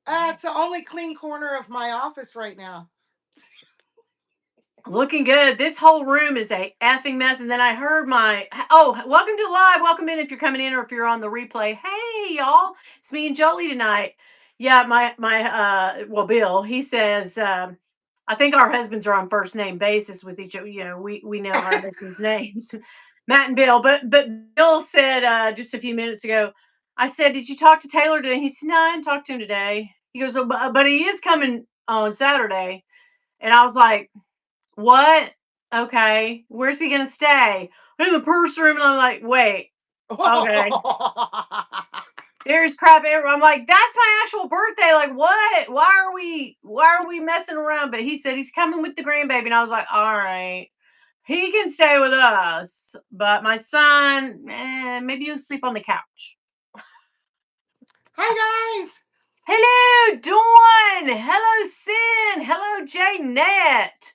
It's the only clean corner of my office right now. Looking good. This whole room is a effing mess. And then I heard welcome to live. Welcome in if you're coming in or if you're on the replay. Hey y'all, it's me and Jolie tonight. Yeah, Bill, he says, I think our husbands are on first name basis with each other. We know our husbands' names, Matt and Bill. But Bill said just a few minutes ago, I said, did you talk to Taylor today? He said, no, I didn't talk to him today. He goes, oh, but he is coming on Saturday. And I was like, what? Okay. Where's he gonna stay? In the purse room. And I'm like, wait. Okay. There's crap everywhere. I'm like, that's my actual birthday. Like, what? Why are we messing around? But he said he's coming with the grandbaby. And I was like, all right. He can stay with us. But my son, maybe he'll sleep on the couch. Hi guys. Hello, Dawn. Hello, Sin. Hello, Jaynette.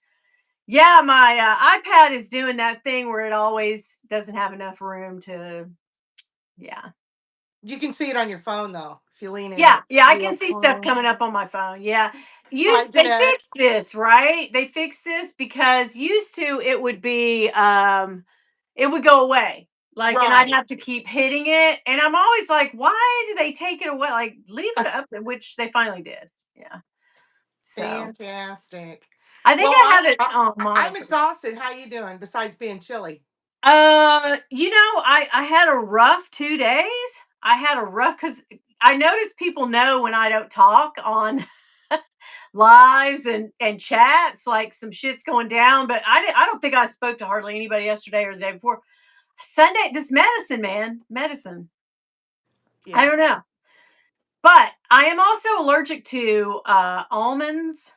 Yeah, my iPad is doing that thing where it always doesn't have enough room to. Yeah. You can see it on your phone though if you lean in Yeah, it yeah, I real can see stuff close. coming up on my phone. Yeah. Hi They Jeanette. fixed this, right? They fixed this because used to it would go away. Like, and I'd Right. have to keep hitting it. And I'm always like, why do they take it away? Like, leave it up, which they finally did. Yeah. So Fantastic. I think Well, I have it on I'm monitor. exhausted. How you doing besides being chilly? I had a rough 2 days. I had a rough because I notice people know when I don't talk on lives and chats, like some shit's going down. But I don't think I spoke to hardly anybody yesterday or the day before. Sunday, this medicine, man, medicine. I Yeah. don't know, but I am also allergic to almonds.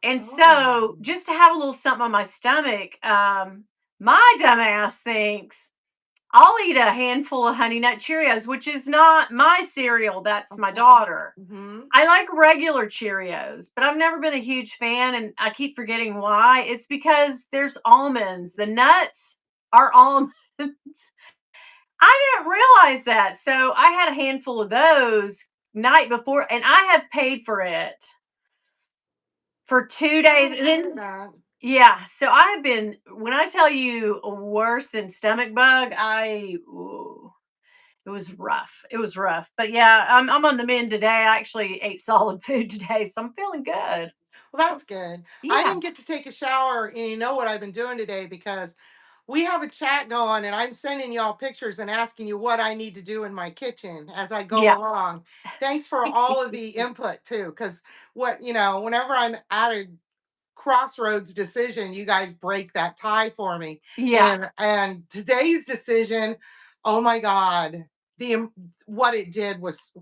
And Oh. so, just to have a little something on my stomach, my dumbass thinks I'll eat a handful of Honey Nut Cheerios, which is not my cereal. That's my daughter. Mm-hmm. I like regular Cheerios, but I've never been a huge fan, and I keep forgetting why. It's because there's almonds. The nuts are almonds. I didn't realize that. So I had a handful of those night before, and I have paid for it for 2 days. Sorry to And hear then that. yeah, so I have been when I tell you worse than stomach bug, it was rough. It was rough. But yeah, I'm on the mend today. I actually ate solid food today, so I'm feeling good. Well, that's good. I Yeah. didn't get to take a shower, and you know what I've been doing today because we have a chat going, and I'm sending y'all pictures and asking you what I need to do in my kitchen as I go Yeah. along. Thanks for all of the input too, because whenever I'm at a crossroads decision, you guys break that tie for me. Yeah. And today's decision, oh my God, the what it did was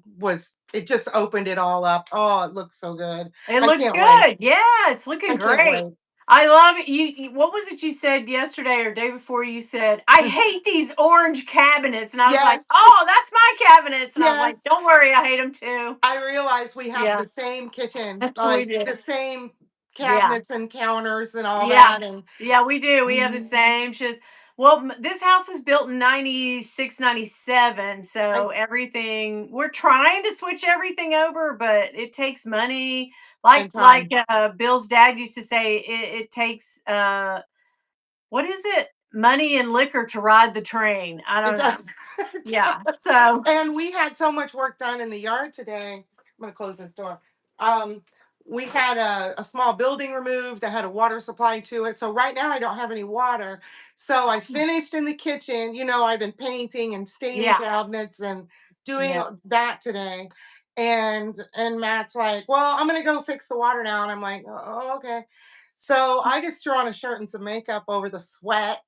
it just opened it all up. Oh, it looks so good. It I looks can't wait. good. Yeah, it's looking I can't great. wait. I love it. What was it you said yesterday or day before? You said, I hate these orange cabinets. And I was like, Yes, oh, that's my cabinets. And I was yes. like, don't worry, I hate them too. I realize we have Yeah, the same kitchen, we like do. the same Yeah. cabinets and counters and all Yeah. that. And Yeah, we do. We have the mhm, same. Just well, this house was built in 96, 97. I So everything we're trying to switch everything over, but it takes money. and Like time. Bill's dad used to say, it takes what is it? Money and liquor to ride the train. I It don't does. know. It Yeah. does. So And we had so much work done in the yard today. I'm gonna close this door. Um, we had a small building removed that had a water supply to it. So right now I don't have any water. So I finished in the kitchen. I've been painting and staining yeah. cabinets and doing Yeah. that today. And Matt's like, well, I'm gonna go fix the water now. And I'm like, oh, okay. So I just threw on a shirt and some makeup over the sweat.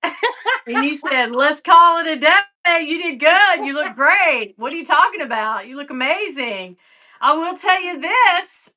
And you said, let's call it a day. You did good. You look great. What are you talking about? You look amazing. I will tell you this.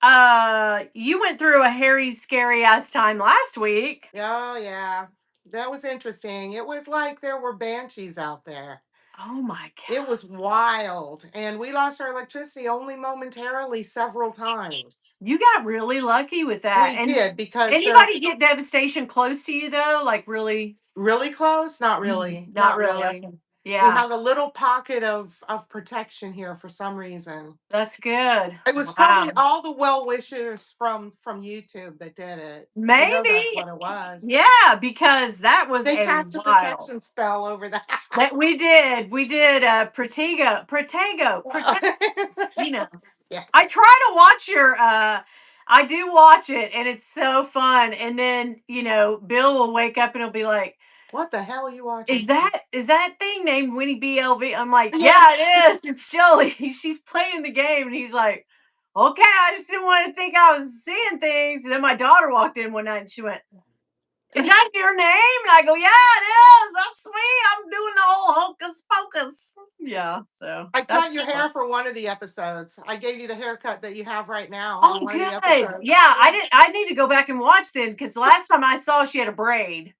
You went through a hairy, scary ass time last week. Oh, yeah. That was interesting. It was like there were banshees out there. Oh my It was God. wild. And we lost our electricity only momentarily several times. You got really lucky with that. We And did because there anybody get devastation close to you though? Like really? really close? Not really. Not Not really. really. Okay. We Yeah, have a little pocket of protection here for some reason. that's good. It was probably Wow. all the well wishers from YouTube that did it. You know Maybe. that's what it was. Yeah, because that was They a cast a wild. protection spell over the house. That we did, you know. Yeah. I try to watch your I do watch it and it's so fun. And then, Bill will wake up and he'll be like, What the hell are you Is watching? that thing named Winnie BLV? I'm like, yeah, Yeah. it is. It's Jolie. She's playing the game. And he's like, okay, I just didn't want to think I was seeing things. And then my daughter walked in one night and she went, Is that your name? And I go, Yeah, it is. That's me. I'm doing the whole hocus pocus. Yeah, so I cut that's your fun. hair for one of the episodes. I gave you the haircut that you have right now on Oh, one of the good. episodes. Yeah, I need to go back and watch then because last time I saw she had a braid.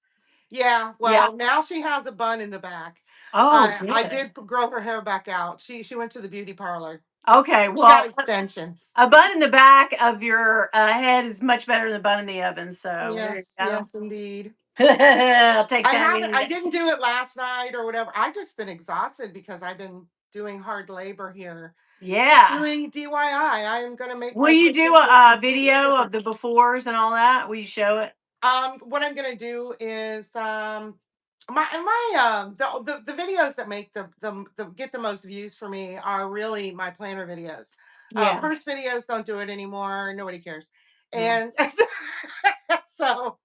Yeah, Yeah. well, now she has a bun in the back. Oh, I good. did grow her hair back out. She went to the beauty parlor. Okay. She got Well, extensions. a bun in the back of your head is much better than a bun in the oven. So there you Yes, go. yes, indeed. I'll take I that haven't. any I day. didn't do it last night or whatever. I just been exhausted because I've been doing hard labor here, Yeah. doing DIY. I am going to make Will my you do kitchen look a completely video of different. the befores and all that? Will you show it? What I'm gonna do is my the videos that make the get the most views for me are really my planner videos. Yeah. Purse videos don't do it anymore. Nobody cares. Yeah. And so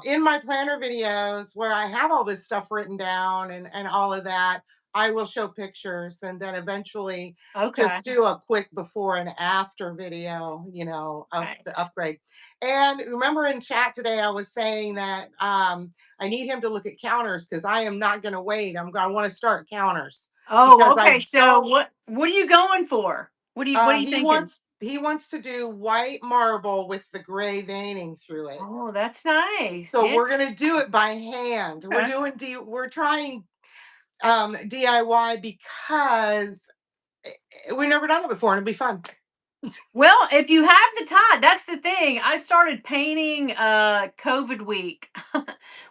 in my planner videos where I have all this stuff written down and all of that, I will show pictures and then eventually Okay. just do a quick before and after video, of Okay. the upgrade. And remember in chat today, I was saying that I need him to look at counters because I am not going to wait. I want to start counters Oh, because okay. I So don't. what are you going for? What are you thinking? He wants to do white marble with the gray veining through it. Oh, that's nice. So Yeah. we're gonna do it by hand. Okay. We're trying DIY because we've never done it before and it'll be fun. Well, if you have the time, that's the thing. I started painting COVID week,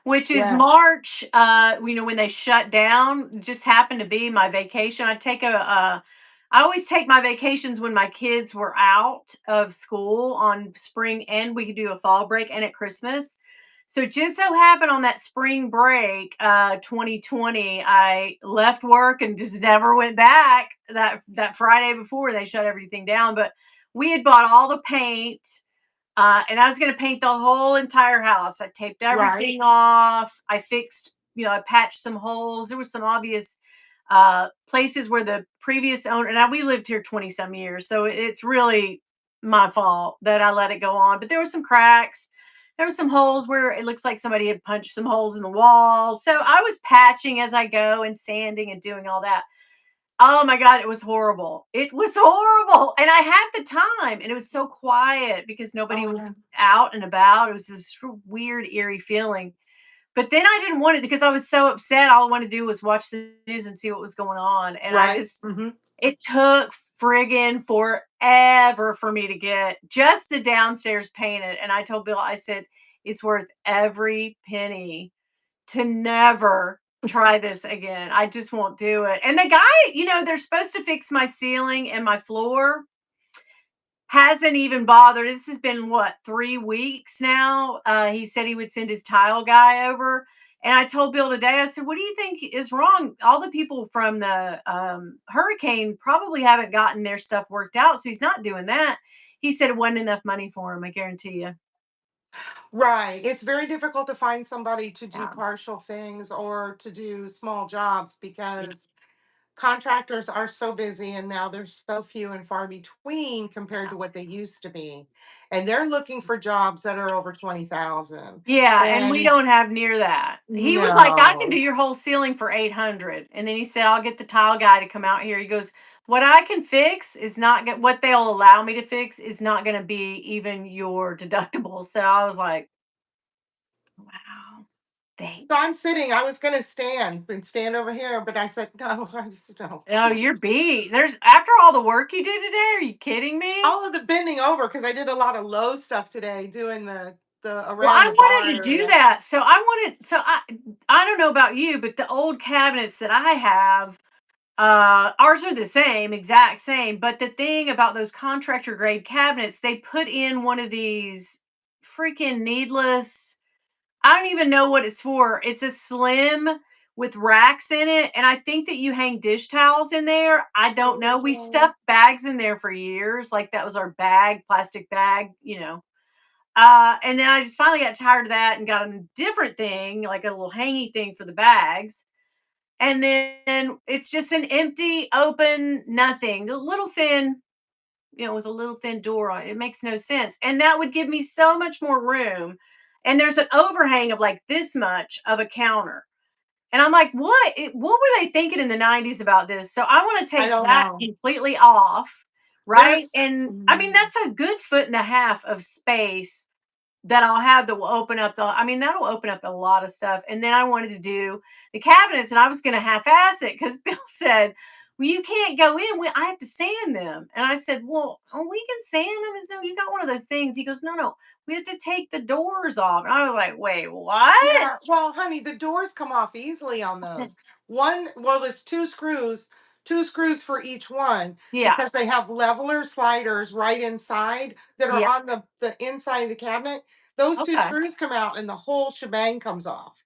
which is Yes. March, when they shut down. It just happened to be my vacation. I always take my vacations when my kids were out of school on spring and we could do a fall break and at Christmas. So it just so happened on that spring break, 2020, I left work and just never went back that Friday before they shut everything down. But we had bought all the paint, and I was going to paint the whole entire house. I taped Right. everything off. I fixed, I patched some holes. There was some obvious places where the previous owner, now we lived here 20 some years, so it's really my fault that I let it go on. But there were some cracks. There were some holes where it looks like somebody had punched some holes in the wall. So I was patching as I go and sanding and doing all that. Oh my god, it was horrible. It was horrible, and I had the time, and it was so quiet because nobody Oh yeah. was out and about. It was this weird, eerie feeling. But then I didn't want it because I was so upset. All I wanted to do was watch the news and see what was going on, and Right. Hmm. it took friggin' forever for me to get just the downstairs painted, and I told Bill, I said, "It's worth every penny to never try this again. I just won't do it." And the guy, they're supposed to fix my ceiling and my floor, hasn't even bothered. This has been what, 3 weeks now. He said he would send his tile guy over. And I told Bill today, I said, What do you think is wrong? All the people from the hurricane probably haven't gotten their stuff worked out. So he's not doing that. He said it wasn't enough money for him. I guarantee you. Right. It's very difficult to find somebody to do Yeah. partial things or to do small jobs because contractors are so busy and now they're so few and far between compared Yeah. to what they used to be. And they're looking for jobs that are over 20,000. Yeah, and we And don't have near that. He was like, "I can do no. your whole ceiling for 800." And then he said, "I'll get the tile guy to come out here." He goes, "What I can fix is not what they'll allow me to fix is not going to be even your deductible." So I was like, "Wow, So I'm thanks." sitting, I was going to stand over here, but I said, no, I just no. Oh, you're beat. There's After all the work you did today, are you kidding me? All of the bending over because I did a lot of low stuff today doing the Well, around I the bar wanted to do area. that. I don't know about you, but the old cabinets that I have, ours are the same, exact same. But the thing about those contractor grade cabinets, they put in one of these freaking needless. I don't even know what it's for. It's a slim with racks in it, and I think that you hang dish towels in there. I don't know. We Mhm. stuffed bags in there for years, like that was our bag, plastic bag, and then I just finally got tired of that and got a different thing, like a little hangy thing for the bags. And then it's just an empty, open, nothing, a little thin, with a little thin door on it. It makes no sense. And that would give me so much more room. And there's an overhang of like this much of a counter. And I'm like, what were they thinking in the 90s about this? So I want to I take don't that know. completely off. Right. There's And I mean, mm, that's a good foot and a half of space that I'll have that will open up that'll open up a lot of stuff. And then I wanted to do the cabinets and I was going to half ass it because Bill said, well, you can't go in. I have to sand them. And I said, well, we can sand them. He said, no, you got one of those things. He goes, no, no, we have to take the doors off. And I was like, wait, what? yeah, well, honey, the doors come off easily on those. Well, there's two screws for each one Yeah. because they have leveler sliders right inside that are Yeah. on the inside of the cabinet. Those two Okay. screws come out and the whole shebang comes off.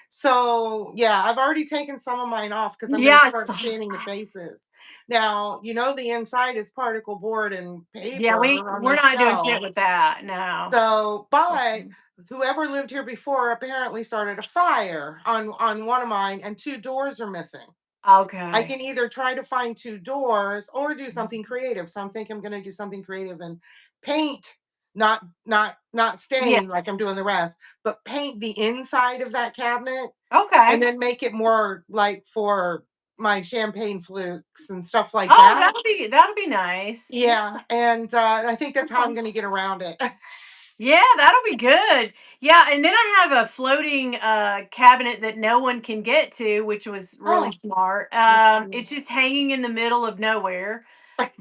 So, yeah, I've already taken some of mine off because I'm going Yeah. to I saw start sanding the that. faces. Now, the inside is particle board and Yeah. paper on We're the not doing shit with shelves. that. No. So, but Mm-mm. whoever lived here before apparently started a fire on one of mine, and two doors are missing. I Okay. can either try to find two doors or do something Mhm. creative. So I'm thinking I'm going to do something creative and paint, not Yeah. stain like I'm doing the rest, but paint the inside of that cabinet and Okay. then make it more like for my champagne flukes and stuff like Oh, that. that'll be nice. Yeah. Yeah, and I think that's how I'm Okay. going to get around it. Yeah, that'll be good. Yeah, and then I have a floating cabinet that no one can get to, which was really Oh, smart. let's It's see. just hanging in the middle of nowhere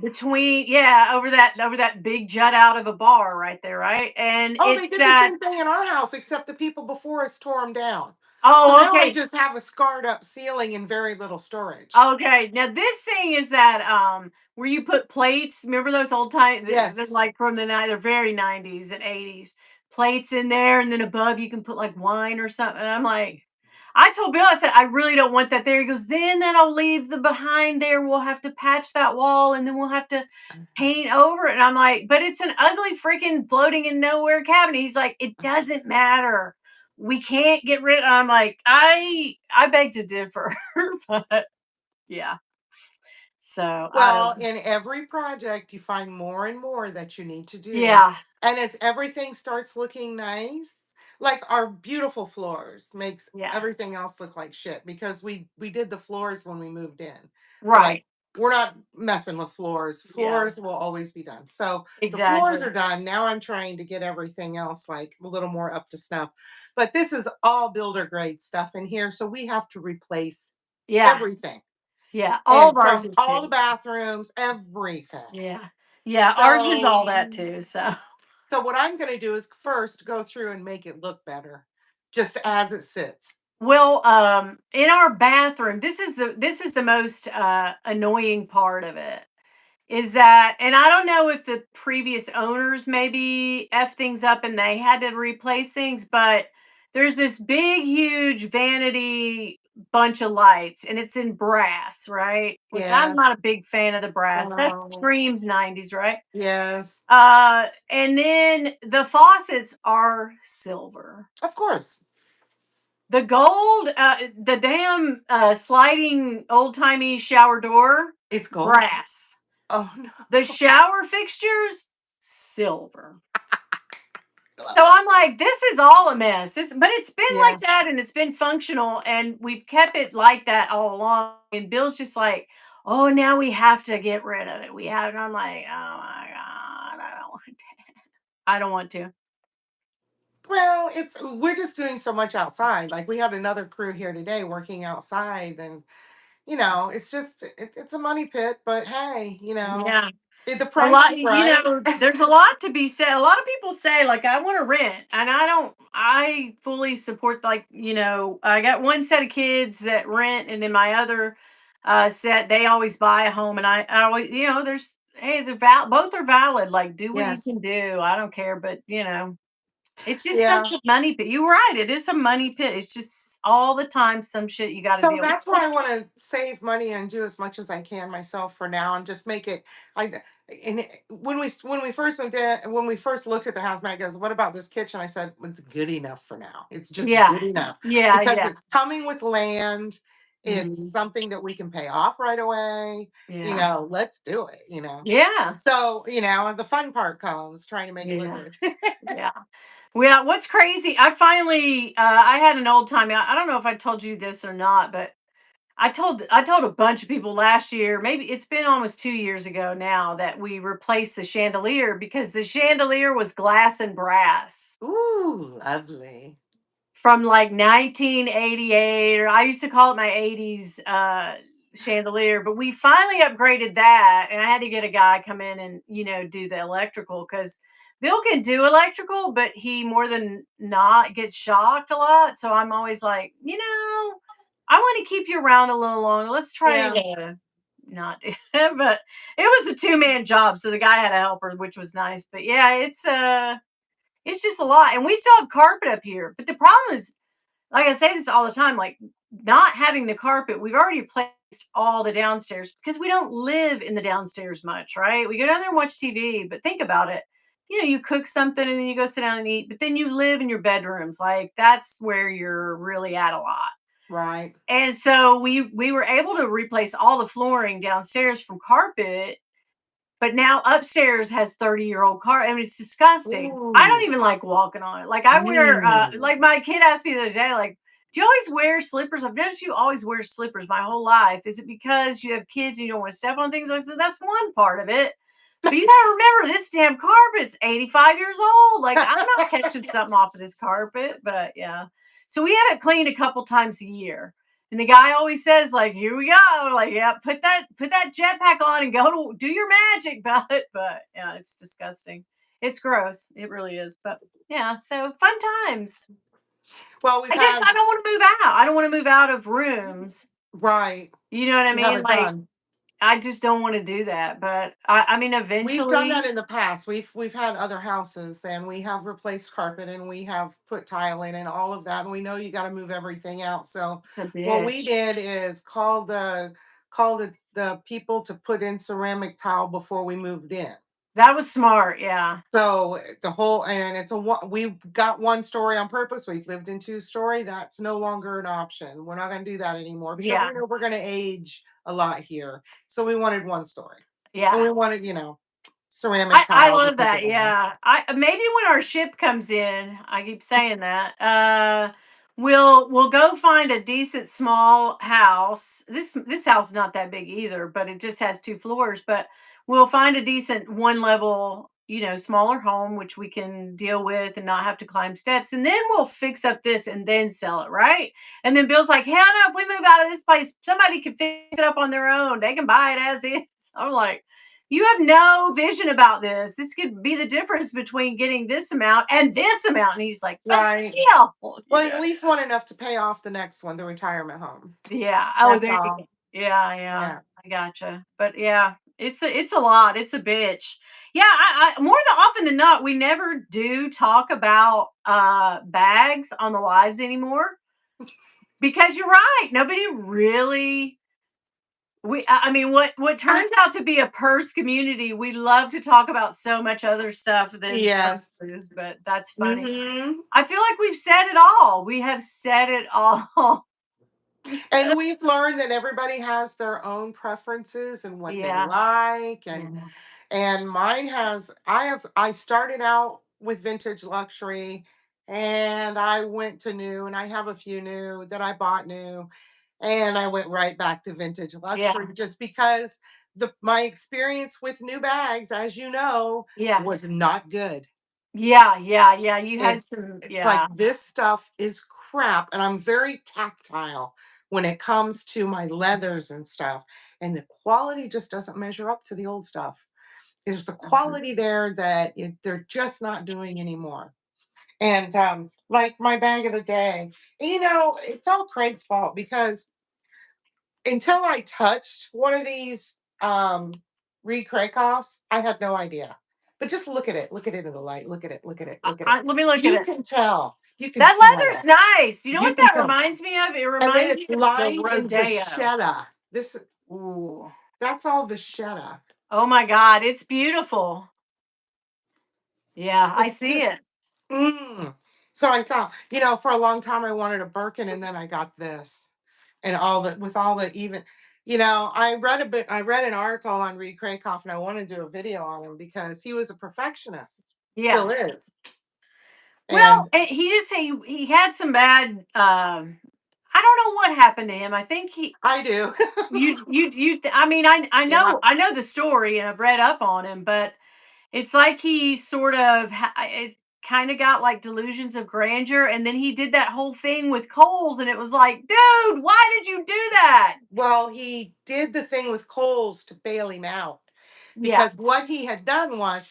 between over that big jut out of a bar right there, right? And Oh, they it's did the that same thing in our house, except the people before us tore them down. So oh, now I okay. just have a scarred up ceiling and very little storage. Okay, now this thing is that where you put plates. Remember those old time? They're Yes. like from the night. They're very 90s and 80s. Plates in there, and then above you can put like wine or something. And I'm like, I told Bill, I said I really don't want that there. He goes, then that'll leave the behind there. We'll have to patch that wall, and then we'll have to paint over it. And I'm like, but it's an ugly freaking floating in nowhere cabinet. He's like, it doesn't matter. We can't get rid. I'm like, I beg to differ, but. Yeah. So, I don't Well, in every project, you find more and more that you need to do. yeah, And as everything starts looking nice, like our beautiful floors makes yeah, everything else look like shit because we did the floors when we moved in. We're like, right. we're not messing with floors. Yeah, Floors will always be done. So the floors exactly. are done. Now I'm trying to get everything else like a little more up to snuff. But this is all builder grade stuff in here. So we have to replace Yeah, everything. yeah, all of And ours from is all the too. bathrooms, everything. Yeah. Yeah, ours is all So, that too, so. so what I'm going to do is first go through and make it look better, just as it sits. Well, in our bathroom, this is the most, annoying part of it. Is that and I don't know if the previous owners maybe F things up and they had to replace things, but there's this big, huge vanity bunch of lights and it's in brass, right? Which I'm not Yes. a big fan of the brass. That Oh, screams 90s, right? yes. And then the faucets are silver. Of course. The gold, the damn sliding old timey shower door, It's gold. brass. Oh The no. shower fixtures, silver. Love So it. I'm like, this is all a mess. But it's been like Yes. that and it's been functional and we've kept it like that all along. And Bill's just like, oh, now we have to get rid of it. We have, and I'm like, oh my God, I don't want to. Well, it's we're just doing so much outside. Like we had another crew here today working outside, and it's just it's a money pit. But hey, Yeah. The A price lot, is right. there's a lot to be said. A lot of people say, like, I want to rent, and I don't. I fully support, like, I got one set of kids that rent, and then my other set, they always buy a home, and I always, there's, hey, both are valid. Like, do what you Yes. can do. I don't care, but it's just such Yeah. a money pit. You're right. It is a money pit. It's just all the time some shit you got to So deal that's with. why I want to save money and do as much as I can myself for now, and just make it like. When we first moved in, when we first looked at the house, Matt goes, "What about this kitchen?" I said, "It's good enough for now. It's just Yeah, good enough yeah, because yeah, it's coming with land. It's mhm, something that we can pay off right away. yeah, Let's do it. You know." yeah, So the fun part comes trying to make it look yeah, good. yeah. Well, what's crazy, I finally I had an old time. I don't know if I told you this or not, but I told a bunch of people last year, maybe it's been almost 2 years ago now, that we replaced the chandelier because the chandelier was glass and brass Ooh, lovely. from like 1988, or I used to call it my 80s chandelier, but we finally upgraded that, and I had to get a guy come in and do the electrical, cuz Bill can do electrical, but he more than not gets shocked a lot, so I'm always like, I want to keep you around a little longer. Let's try Yeah. to not do it. But it was a two-man job, so the guy had a helper, which was nice. But yeah, it's just a lot. And we still have carpet up here. But the problem is, like I say this all the time, like, not having the carpet, we've already replaced all the downstairs because we don't live in the downstairs much, right? We go down there and watch TV, but think about it. You cook something and then you go sit down and eat, but then you live in your bedrooms. Like, that's where you're really at a lot. Right. And so we were able to replace all the flooring downstairs from carpet, but now upstairs has 30-year-old car. I mean, it's disgusting. I don't Ooh. even like walking on it. Like, I wear, like, Mm. my kid asked me the other day, like, do you always wear slippers? I've noticed you always wear slippers my whole life. Is it because you have kids and you don't want to step on things? I said, that's one part of it. But you got to remember, this damn carpet's 85 years old. Like, I'm not catching something off of this carpet, but yeah. So we have it cleaned a couple times a year. And the guy always says, like, here we go. Like, yeah, put that jetpack on and go to do your magic, bud. But yeah, it's disgusting. It's gross. It really is. But yeah, so fun times. Well, we've I had don't want to move out. I don't want to move out of rooms. right You know what I to have mean? it Like, done. I just don't want to do that. But I mean, We've done that eventually in the past. We've had other houses and we have replaced carpet and we have put tile in and all of that. And we know you got to move everything out. So it's a what we bitch. did is call the people to put in ceramic tile before we moved in. That was smart. Yeah. So the whole and it's a we got one story on purpose. We've lived in two-story. That's no longer an option. We're not going to do that anymore because Yeah. we know we're going to age a lot here. So we wanted one story, and Yeah. we wanted ceramic I tile love because it that. lasts. Yeah. I maybe when our ship comes in, I keep saying that. We'll go find a decent small house. This house is not that big either, but it just has two floors, but we'll find a decent one level, smaller home which we can deal with and not have to climb steps. And then we'll fix up this and then sell it, right? And then Bill's like, "Hell no, if we move out of this place, somebody can fix it up on their own. They can buy it as is." I'm like, you have no vision about this. This could be the difference between getting this amount and this amount. And he's like, but Right. still, Well, at least want enough to pay off the next one, the retirement home. yeah. Oh, That's there you go. all. Yeah, yeah. Yeah. I gotcha. But yeah, it's a lot. It's a bitch. Yeah, I more than often than not, we never do talk about bags on the lives anymore because you're right. Nobody really. I mean, what I turns out to be a purse community, we love to talk about so much other stuff than yes. purses, but that's funny. Hmm. I feel like we've said it all. We have said it all. And we've learned that everybody has their own preferences and what they Yeah, like, yeah, and mine has I started out with vintage luxury and I went to new, and I have a few new that I bought new, and I went right back to vintage yeah, luxury just because the my experience with new bags, as you know, yeah, was not good. yeah, yeah, yeah. You had some, It's like yeah, this stuff is crap, and I'm very tactile when it comes to my leathers and stuff, and the quality just doesn't measure up to the old stuff. There's the Mhm. quality there that they're just not doing anymore. And like my bag of the day, and, it's all Craig's fault because until I touched one of these Reed Craycroft's, I had no idea. But just look at it. Look at it in the light. Look at it. Look at it. Look at it. Let me look at You it. can tell. You can That tell. leather's nice. You know You what can that tell. reminds me of? It And then reminds me it's of the lined in rodeo. vachetta. This Ooh. That's all vachetta. Oh my God, it's beautiful. Yeah, I It's see it. just mm. So I thought, for a long time I wanted a Birkin, and then I got this. And all the with all the even, I read an article on Reed Craycroft, and I want to do a video on him because he was a perfectionist. Yeah. Still is. Well, And and he had some bad. I don't know what happened to him. I think he I do. you. I mean, Yeah. I know the story and I've read up on him, but it's like he sort of it kind of got like delusions of grandeur, and then he did that whole thing with Coles, and it was like, dude, why did you do that? Well, he did the thing with Coles to bail him out Yeah. because what he had done was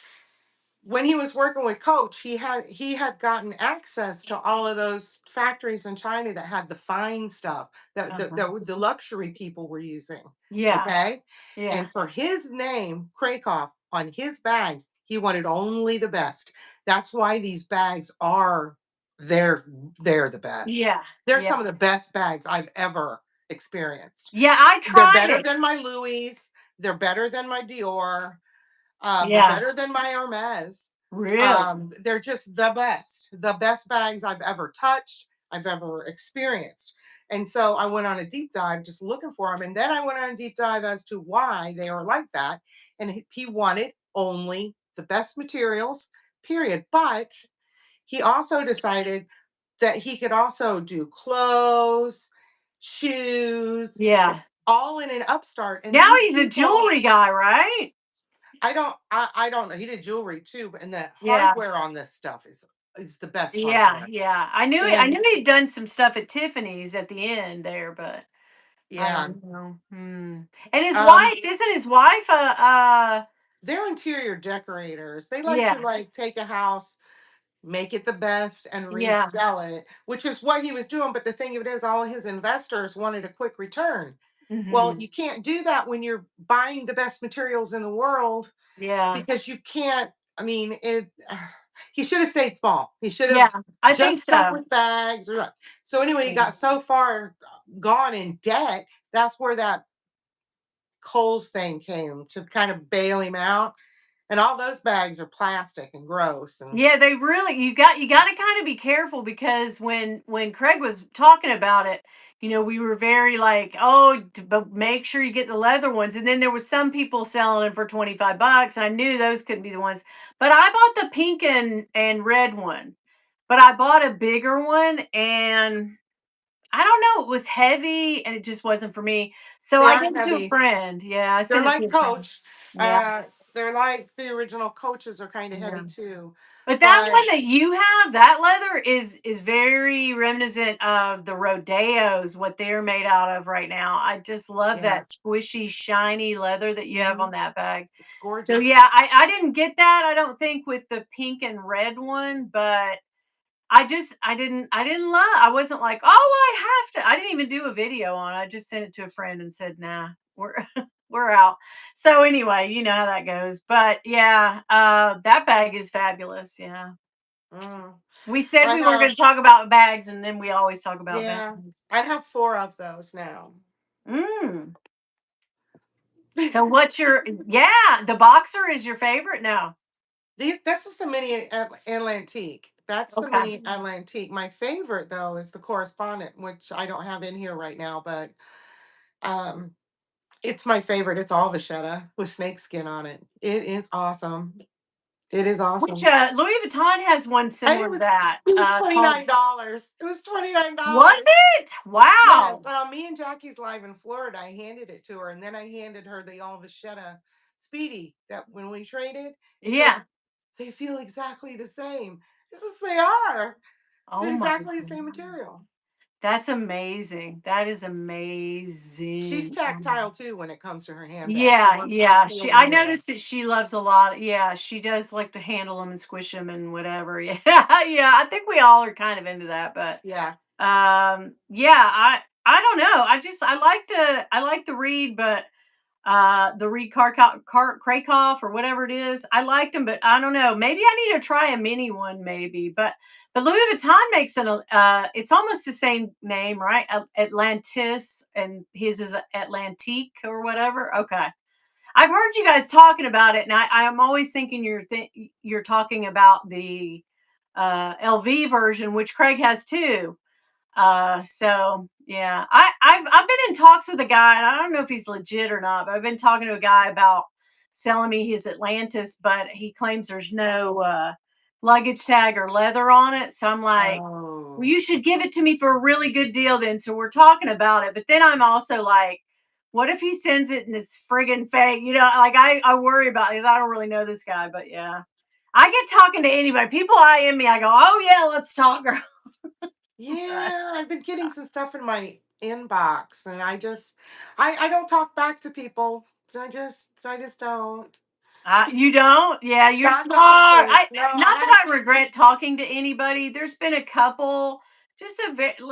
when he was working with Coach, he had gotten access to all of those factories in China that had the fine stuff that Uh-huh. the luxury people were using. Yeah. Okay. Yeah. And for his name, Krakoff, on his bags, he wanted only the best. That's why these bags are they're they're the best. Yeah. They're Yeah. some of the best bags I've ever experienced. Yeah. I They're tried better it. than my Louis. They're better than my Dior. They're Yeah. better than my Hermes. Really. They're just the best bags I've ever touched, I've ever experienced. And so I went on a deep dive just looking for them. And then I went on a deep dive as to why they are like that. And he wanted only the best materials, period. But he also decided that he could also do clothes, shoes, Yeah. all in an upstart. And Now these he's a people, jewelry guy, right? I don't know. He did jewelry too, and the Yeah. hardware on this stuff is the best Yeah, hardware. yeah. I And knew he'd done some stuff at Tiffany's at the end there, but I yeah, don't know. Hmm. And his um, wife, isn't his wife they're interior decorators. They like to yeah. take a house, make it the best, and Yeah. resell it, which is what he was doing. But the thing of it is, all his investors wanted a quick return. Well, Mhm. you can't do that when you're buying the best materials in the world Yeah. because you can't. I mean, it. He should have stayed small. He should Yeah. have I think just stuck so. with bags. So anyway, he Yeah. got so far gone in debt. That's where that Coles thing came to kind of bail him out. And all those bags are plastic and gross. And Yeah, they really you got to kind of be careful because when Craig was talking about it, we were very like, "Oh, but make sure you get the leather ones." And then there was some people selling them for $25, and I knew those couldn't be the ones. But I bought the pink and red one. But I bought a bigger one, and I don't know, it was heavy and it just wasn't for me. So they I are gave it to a heavy. friend. Yeah, I They're sent it to like a friend. Coach. Yeah. Uh, they're like the original Coaches are kind of Yeah. heavy too. But that But one that you have, that leather is very reminiscent of the rodeos, what they're made out of right now. I just love yeah, that squishy, shiny leather that you have mhm, on that bag. it's So gorgeous. yeah, I didn't get that. I don't think with the pink and red one, but I didn't love. I wasn't like, oh, I have to. I didn't even do a video on it. I just sent it to a friend and said, nah, we're we're out. So anyway, you know how that goes. But yeah, that bag is fabulous. Yeah. Mm. We said I we weren't have, going to talk about bags, and then we always talk about yeah, bags. I have four of those now. Mm. So what's your yeah, the boxer is your favorite now. This is the mini Atlantique. That's the Okay. mini Atlantique. My favorite though is the correspondent, which I don't have in here right now, but um, it's my favorite. It's all vachetta with snakeskin on it. It is awesome. It is Which awesome. Louis Vuitton has one And similar to that it was called $29. It was $29. was it? Yes. Wow. Me and Jackie's live in Florida. I handed it to her, and then I handed her the all vachetta Speedy that when we traded, and she goes, Yeah. they feel exactly the same. This is they are. Oh They're my exactly the same god. material. That's amazing. That is She's amazing. Oh my. tactile too when it comes to her handbags. She Yeah, wants to yeah. feel She them I and wear 'em. noticed that she loves a lot. Yeah, she does like to handle them and squish them and whatever. Yeah. Yeah, I think we all are kind of into that, but Yeah. yeah, I don't know. I like the read, but the Reed Krakoff or whatever it is. I liked them, but I don't know. Maybe I need to try a mini one, maybe. But Louis Vuitton makes it's almost the same name, right? Atlantis, and his is Atlantique or whatever. Okay, I've heard you guys talking about it, and I'm always thinking you're talking about the LV version, which Craig has too. So yeah, I've been in talks with a guy, and I don't know if he's legit or not, but I've been talking to a guy about selling me his Atlantis, but he claims there's no luggage tag or leather on it. So I'm like, well, Oh. you should give it to me for a really good deal then. So we're talking about it, but then I'm also like, what if he sends it and it's friggin' fake? You know, like I worry about it because I don't really know this guy, but yeah. I get talking to anybody. People IM me. I go, oh yeah, let's talk, girl. Yeah, I've been getting some stuff in my inbox and I don't talk back to people. I just don't. You don't? Yeah, you're Not smart. to others. No, Not I that I regret talking to anybody. There's been a couple, just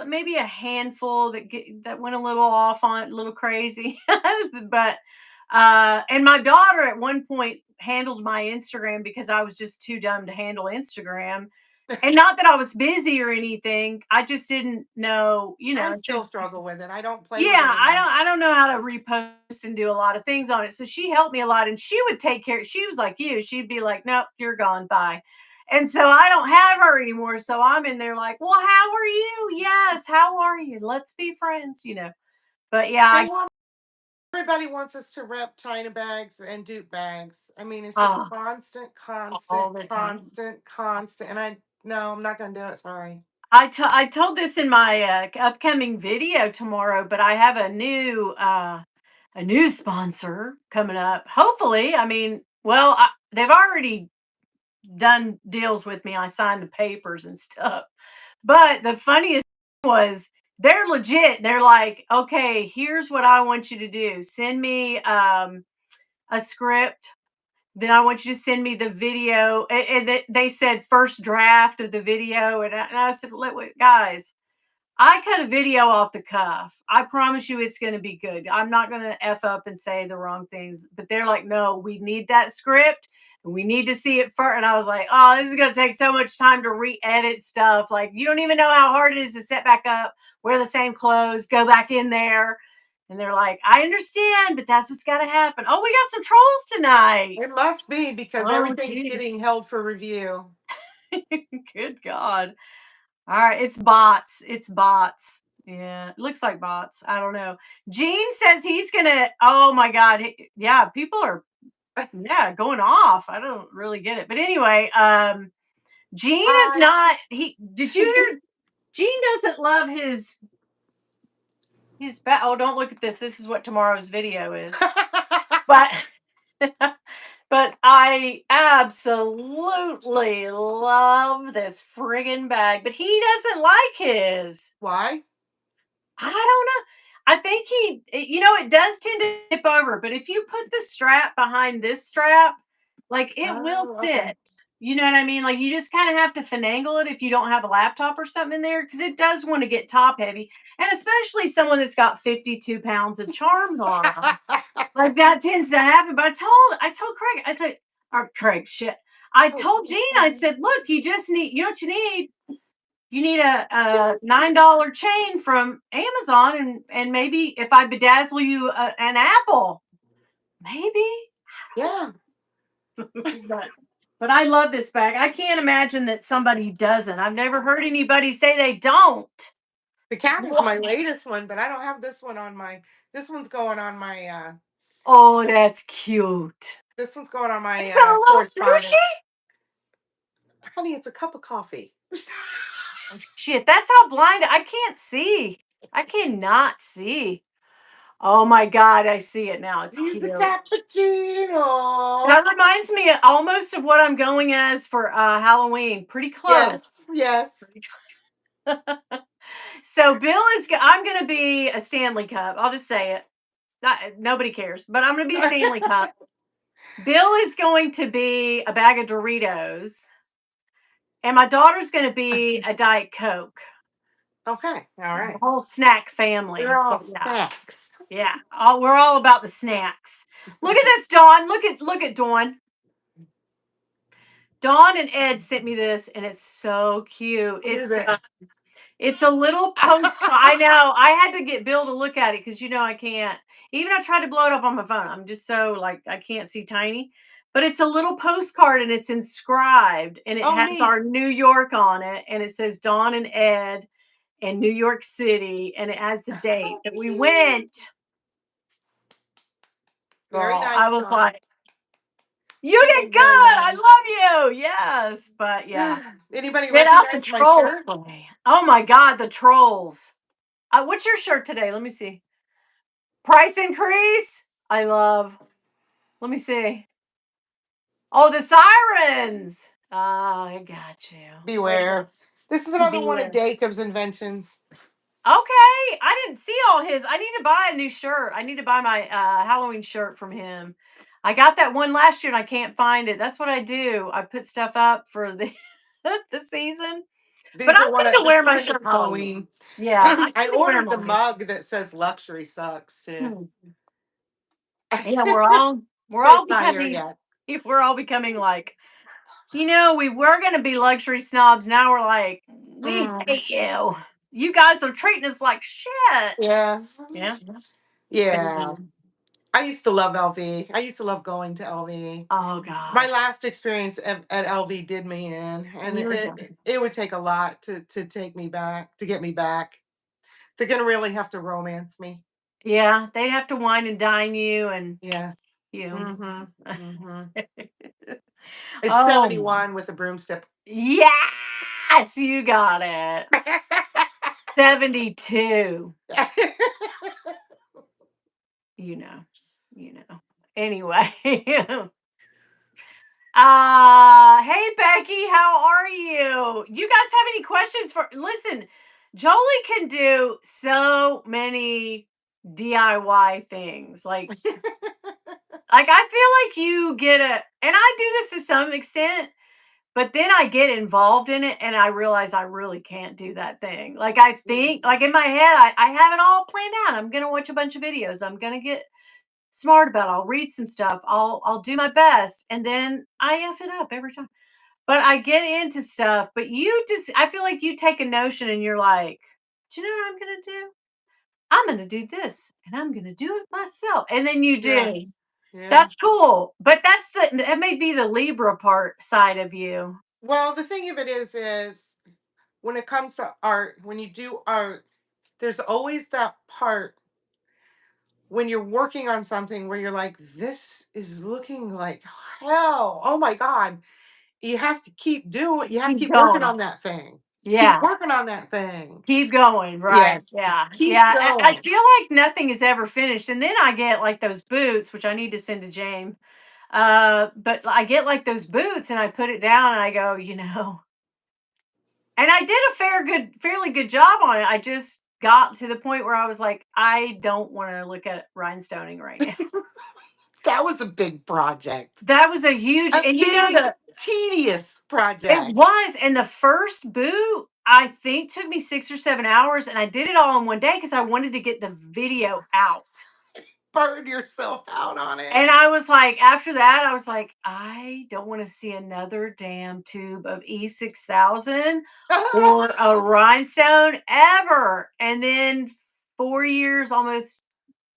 maybe a handful that went a little off on a little crazy. But and my daughter at one point handled my Instagram because I was just too dumb to handle Instagram. And not that I was busy or anything. I just didn't know, I to still struggle with it. I don't play with yeah, it enough. I don't know how to repost and do a lot of things on it. So she helped me a lot, and she would take care. She was like you. She'd be like, "Nope, you're gone. Bye." And so I don't have her anymore. So I'm in there like, "Well, how are you? Yes, how are you? Let's be friends." But yeah, They want Everybody wants us to rep China bags and dupe bags. I mean, it's just uh, constant, constant, all the time. constant, constant. And no, I'm not gonna do it. Sorry. I told this in my upcoming video tomorrow, but I have a new sponsor coming up. Hopefully, I mean, well, they've already done deals with me. I signed the papers and stuff. But the funniest was they're legit. They're like, okay, here's what I want you to do. Send me a script. Then I want you to send me the video. And they said first draft of the video. And I said, wait, guys, I cut a video off the cuff. I promise you it's going to be good. I'm not going to F up and say the wrong things. But they're like, no, we need that script and we need to see it first. And I was like, oh, this is going to take so much time to re edit stuff. Like, you don't even know how hard it is to set back up, wear the same clothes, go back in there. And they're like, I understand, but that's what's got to happen. Oh, we got some trolls tonight. It must be because Oh, everything's jeez. getting held for review. Good God. All right, it's bots. It's bots. Yeah, it looks like bots. I don't know. Gene says he's gonna. Oh my God. Yeah, people are going off. I don't really get it, but anyway, Gene is Hi. not. He did you hear? Gene doesn't love his back. Oh, don't look at this. This is what tomorrow's video is. But but I absolutely love this friggin' bag. But he doesn't like his. Why? I don't know. I think it does tend to tip over, but if you put the strap behind this strap, like it will Oh, okay. sit. You know what I mean? Like you just kind of have to finagle it if you don't have a laptop or something in there because it does want to get top heavy. And especially someone that's got 52 pounds of charms on them. Like that tends to happen. But I told Craig, I said, or Craig, shit. I Oh, told Gene, I Jason. said, look, you know what you need? You need a Jason. $9 chain from Amazon, and maybe if I bedazzle you an apple, maybe. Yeah. but but I love this bag. I can't imagine that somebody doesn't. I've never heard anybody say they don't. The cat is What? my latest one, but I don't have this one on my this one's going on my Oh, that's cute. this one's going on my Is that a little correspondence. sushi? Honey, it's a cup of coffee. Oh, shit, that's how blind I can't see. I cannot see. Oh my God, I see it now. It's He's a cute. cappuccino. That reminds me almost of what I'm going as for Halloween. Pretty close. Yes, yes. Pretty close. So I'm going to be a Stanley Cup. I'll just say it. Nobody cares, but I'm going to be Stanley Cup. Bill is going to be a bag of Doritos, and my daughter's going to be a Diet Coke. Okay. All The right. whole snack They're family. all But yeah, snacks. yeah. We're all about the snacks. Look at this, Dawn. Look at Dawn. Dawn and Ed sent me this, and it's so cute. What is it? It's a little post. I know. I had to get Bill to look at it because I can't. Even I tried to blow it up on my phone. I'm just so like I can't see tiny. But it's a little postcard and it's inscribed and it Oh, has neat. our New York on it and it says Dawn and Ed in New York City and it has the date How that we cute. went. Very Girl, I nice, was Dawn. like, you did Very, good. very I love you. Yes. But yeah. nice. Anybody Get out the recognize my trolls shirt? play. Oh my God, the trolls. What's your shirt today? Let me see. Price increase? I love. Let me see. Oh, the sirens. Oh, I got you. Look Beware. This is at another one of beware. Jacob's inventions. Okay, I didn't see all his. I need to buy a new shirt. I need to buy my Halloween shirt from him. I got that one last year and I can't find it. That's what I do. I put stuff up for the the season, but These I are one tend of to this wear is my one of his shirts all year. Halloween. Yeah, I I tend to wear ordered them the all year. mug that says luxury sucks too. Hmm. Yeah, we're But all it's not here becoming yet. we're all becoming like we were going to be luxury snobs. Now we're like, we Mm, hate you. You guys are treating us like shit. yes. Yeah. Yeah. Crazy. I used to love LV. I used to love going to LV. Oh My God. last experience at LV did me in, and You were it would take a lot to take me back, to get me back. They're gonna really have to romance me. Yeah, they'd have to wine and dine you and Yes. you. Mm-hmm. Mm-hmm. It's Oh my. 71 with a broomstick. Yes, you got it. 72. You know. You know. Anyway. Hey Becky, how are you? You guys have any questions for listen, Jolie can do so many DIY things. Like I feel like you get and I do this to some extent, but then I get involved in it and I realize I really can't do that thing. Like I think like in my head, I have it all planned out. I'm gonna watch a bunch of videos. I'm gonna get smart about it. I'll read some stuff. I'll do my best. And then I F it up every time. But I get into stuff, but you just I feel like you take a notion and you're like, "Do you know what I'm gonna do? I'm gonna do this and I'm gonna do it myself." And then you do. Yes. Yeah. That's cool. But that may be the Libra part side of you. Well, the thing of it is when it comes to art, when you do art, there's always that part when you're working on something where you're like, this is looking like hell. Oh my God. You have to keep doing, you have to Keep keep working going. on that thing. Keep Yeah. working on that thing. Keep going. Right. Yes. Yeah. Just keep Yeah. I going. feel like nothing is ever finished. And then I get like those boots, which I need to send to James. But I get like those boots and I put it down and I go, and I did a fairly good job on it. I just got to the point where I was like, I don't want to look at rhinestoning right now. That was a big project. That was a huge, A and big, tedious it project. was, and the first boot I think took me 6 or 7 hours, and I did it all in one day because I wanted to get the video out. Burn yourself out on it. And I was like, after that, I was like, I don't want to see another damn tube of E6000 or a rhinestone ever. And then 4 years almost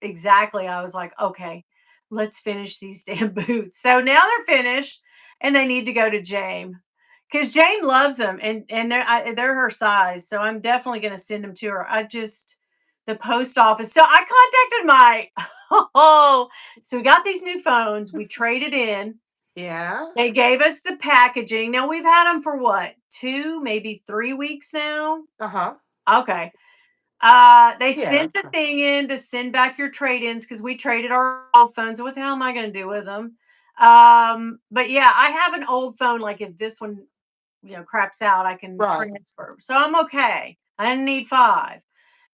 exactly, I was like, okay, let's finish these damn boots. So now they're finished and they need to go to Jame because Jane loves them and they're her size. So I'm definitely going to send them to her. The post office. So I contacted my, oh, so we got these new phones. We traded in. Yeah. They gave us the packaging. Now we've had them for what, 2, maybe 3 weeks now? Uh-huh. Okay. They Yeah. sent the thing in to send back your trade-ins because we traded our old phones. What the hell am I going to do with them? But yeah, I have an old phone. Like if this one, craps out, I can Right. transfer. So I'm okay. I didn't need 5.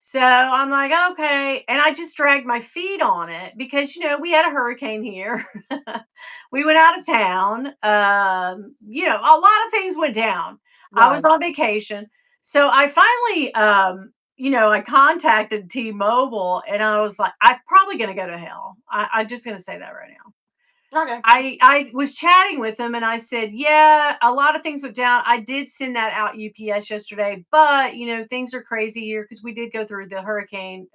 So I'm like, okay. And I just dragged my feet on it because, we had a hurricane here. We went out of town. A lot of things went down. I was Right. on vacation. So I finally, I contacted T-Mobile and I was like, I'm probably going to go to hell. I'm just going to say that right now. Okay. I was chatting with him and I said, "Yeah, a lot of things went down. I did send that out UPS yesterday, but things are crazy here because we did go through the hurricane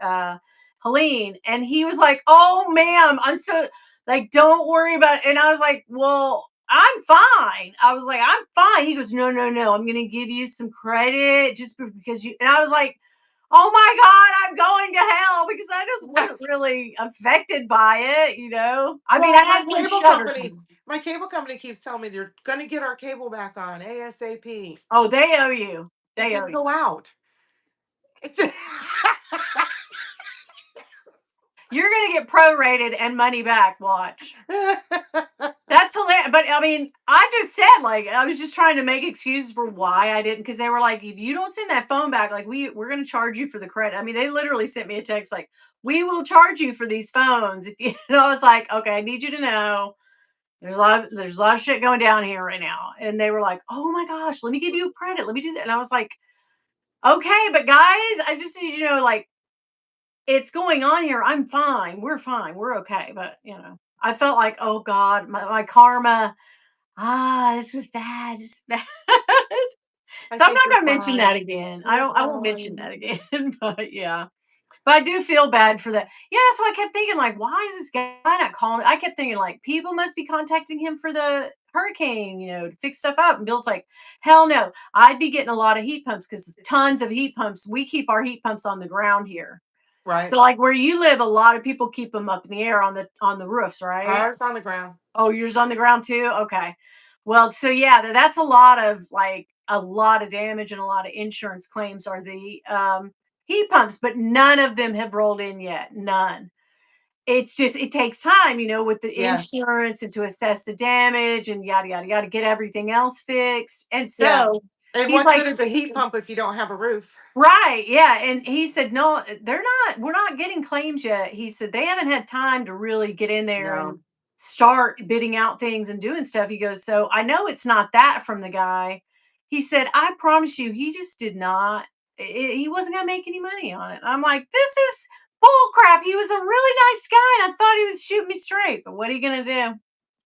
Helene." And he was like, "Oh, ma'am, I'm so like, don't worry about it." And I was like, "Well, I'm fine." I was like, "I'm fine." He goes, "No, no, no. I'm going to give you some credit just because you." And I was like, oh my God, I'm going to hell because I just wasn't really affected by it. I mean, I Well, had one shutter. my cable company keeps telling me they're going to get our cable back on ASAP. Oh, they owe you. It They owe didn't you. go out. It's You're gonna get prorated and money back. Watch. That's hilarious. But I mean, I just said like I was just trying to make excuses for why I didn't because they were like, if you don't send that phone back, like we're gonna charge you for the credit. I mean, they literally sent me a text like, we will charge you for these phones. If you and I was like, okay, I need you to know there's a lot of shit going down here right now. And they were like, oh my gosh, let me give you credit. Let me do that. And I was like, okay, but guys, I just need you to know, like, it's going on here. I'm fine. We're fine. We're okay. But I felt like, oh God, my karma. This is bad. This is bad. I So I'm think not you're gonna mention that fine. again. I You're don't I won't mention that fine. again. But yeah. But I do feel bad for that. Yeah, so I kept thinking, like, why is this guy not calling? I kept thinking, like, people must be contacting him for the hurricane, to fix stuff up. And Bill's like, hell no. I'd be getting a lot of heat pumps because tons of heat pumps. We keep our heat pumps on the ground here. Right. So, like, where you live, a lot of people keep them up in the air on the roofs, right? Ours on the ground. Oh, yours on the ground too? Okay. Well, so yeah, that's a lot of damage and a lot of insurance claims are the heat pumps, but none of them have rolled in yet. None. It's just it takes time, with the Yes. insurance and to assess the damage and yada yada yada, get everything else fixed. And Yeah. so And he's what like, good is a heat pump if you don't have a roof? right, yeah, and he said, "No, we're not getting claims yet." He said, "They haven't had time to really get in there No. and start bidding out things and doing stuff." He goes, "So, I know it's not that from the guy." He said, "I promise you, he just did not he wasn't gonna make any money on it." I'm like, "This is bull crap. He was a really nice guy, and I thought he was shooting me straight, but what are you gonna do?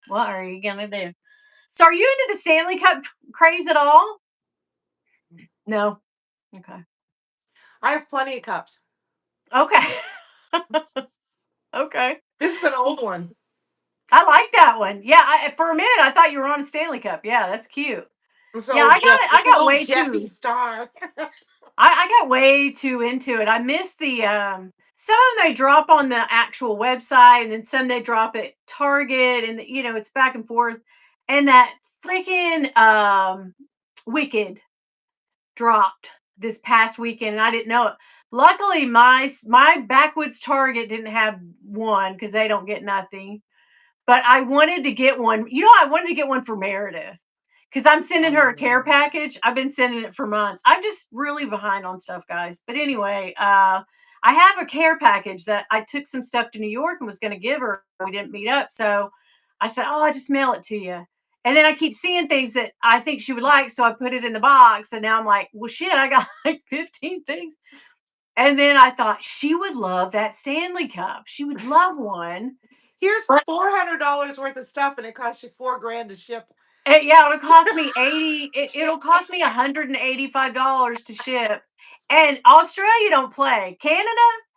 What are you gonna do?" So, are you into the Stanley Cup craze at all? No? Okay. I have plenty of cups. Okay. Okay. This is an old one. I like that one. Yeah, for a minute I thought you were on a Stanley Cup. Yeah, that's cute. Yeah, It's a I got little way Jeffy too star. I got way too into it. I missed the some of them they drop on the actual website and then some they drop at Target and it's back and forth. And that freaking Wicked dropped this past weekend and I didn't know it. Luckily my backwoods Target didn't have one because they don't get nothing. But I wanted to get one. I wanted to get one for Meredith because I'm sending her a care Um, package. I've been sending it for months. I'm just really behind on stuff, guys. But anyway, I have a care package that I took some stuff to New York and was going to give her. We didn't meet up. So I said, oh, I just mail it to you. And then I keep seeing things that I think she would like. So I put it in the box. And now I'm like, well, shit, I got like 15 things. And then I thought she would love that Stanley Cup. She would love one. Here's $400 worth of stuff, and it costs you 4 grand to ship. Yeah, it'll cost me 80 it'll cost me $185 to ship. And Australia don't play. Canada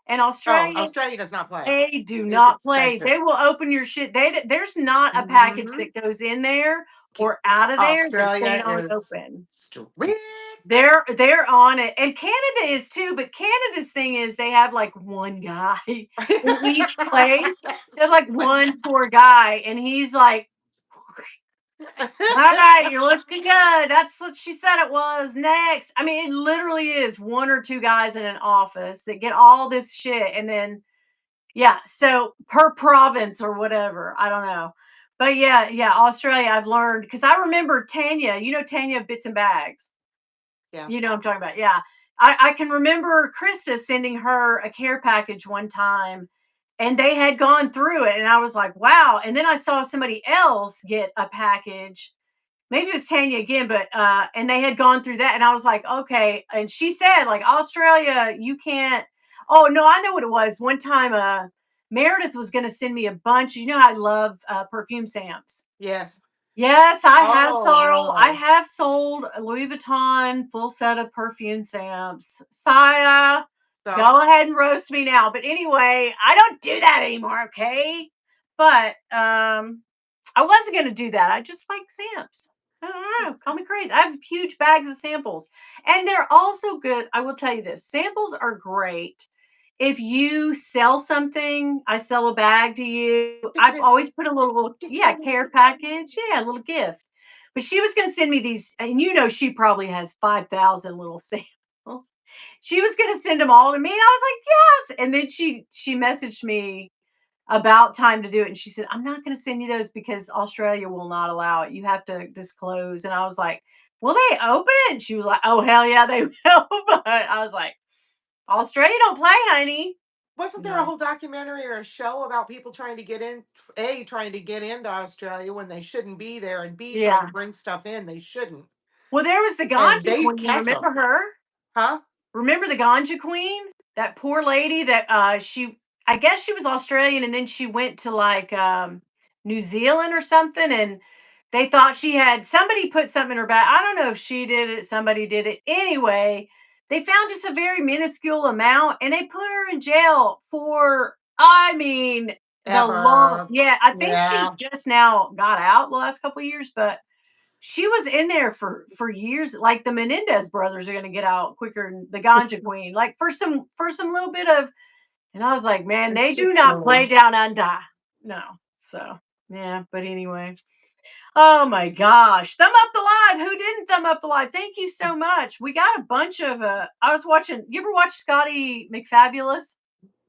and Oh, Australia, Australia does not play. they do It's not play. expensive. They will open your shit. There's not a package Hmm. that goes in there or out of there that they Australia don't is open. strict. They're on it. And Canada is too, but Canada's thing is they have like one guy in each place. They have like one poor guy and he's like, all right, you're looking good. That's what she said it was. Next. I mean, it literally is one or two guys in an office that get all this shit. And then, yeah, so per province or whatever. I don't know. But yeah, yeah, Australia, I've learned because I remember Tanya, Tanya of Bits and Bags. Yeah. You know what I'm talking about. Yeah. I can remember Krista sending her a care package one time, and they had gone through it, and I was like, wow. And then I saw somebody else get a package. Maybe it was Tanya again, but and they had gone through that, and I was like, okay. And she said, like, Australia, you can't. Oh no, I know what it was. One time, Meredith was going to send me a bunch. You know, I love perfume stamps. Yes. Yes, I have Oh, sold. I wow. have sold a Louis Vuitton full set of perfume stamps. Saya, So, go ahead and roast me now. But anyway, I don't do that anymore. Okay, but I wasn't going to do that. I just like stamps. I don't know. Call me crazy. I have huge bags of samples, and they're also good. I will tell you this: samples are great. If you sell something, I sell a bag to you. stick it I've in, always put a little, stick it yeah, in, care stick it in. package, yeah, a little gift. But she was going to send me these, and you know, she probably has 5,000 little samples. She was going to send them all to me, and I was like, yes. And then she messaged me about time to do it, and she said, I'm not going to send you those because Australia will not allow it. You have to disclose. And I was like, will they open it? And she was like, oh hell yeah, they will. But I was like, Australia don't play, honey. Wasn't there a No. whole documentary or a show about people trying to get in, A, trying to get into Australia when they shouldn't be there, and B, trying to Yeah. bring stuff in they shouldn't? Well, there was the And ganja they queen, catch them. remember her? Huh? Remember the ganja queen? That poor lady that, she I guess she was Australian, and then she went to, like, New Zealand or something, and they thought she had somebody put something in her bag. I don't know if she did it, somebody did it. Anyway, they found just a very minuscule amount, and they put her in jail for, I mean, the long Ever. yeah, I think she's Yeah. just now got out the last couple of years, but she was in there for years. Like the Menendez brothers are going to get out quicker than the Ganja Queen. Like for some little bit of, and I was like, man, It's they do just not play silly. down under. No. So yeah, but anyway. Oh my gosh. Thumb up the live. Who didn't thumb up the live? Thank you so much. We got a bunch of I was watching, you ever watch Scotty McFabulous?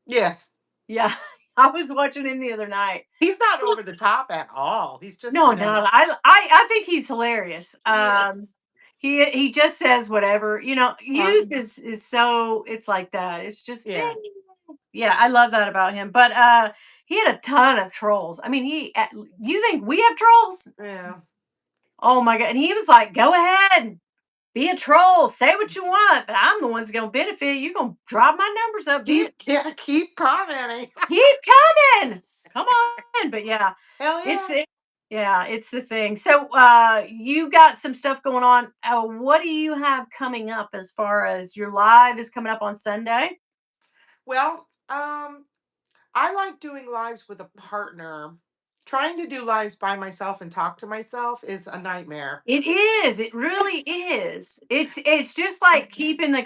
Yes. Yeah. I was watching him the other night. He's not over the top at all. He's just, No, no, I think he's hilarious. yes. He just says whatever. You know, youth Um, is so it's like that. It's just yes. yeah, I love that about him. But he had a ton of trolls. I mean, you think we have trolls? Yeah. Oh my god. And he was like, "Go ahead. Be a troll. Say what you want, but I'm the one's going to benefit. You're going to drop my numbers up, bitch. Keep commenting. Keep coming. Come on." But yeah, Hell it's yeah. it, yeah, it's the thing. So you got some stuff going on. What do you have coming up as far as your live is coming up on Sunday? Well, I like doing lives with a partner. Trying to do lives by myself and talk to myself is a nightmare. It is. It really is. It's just like keeping the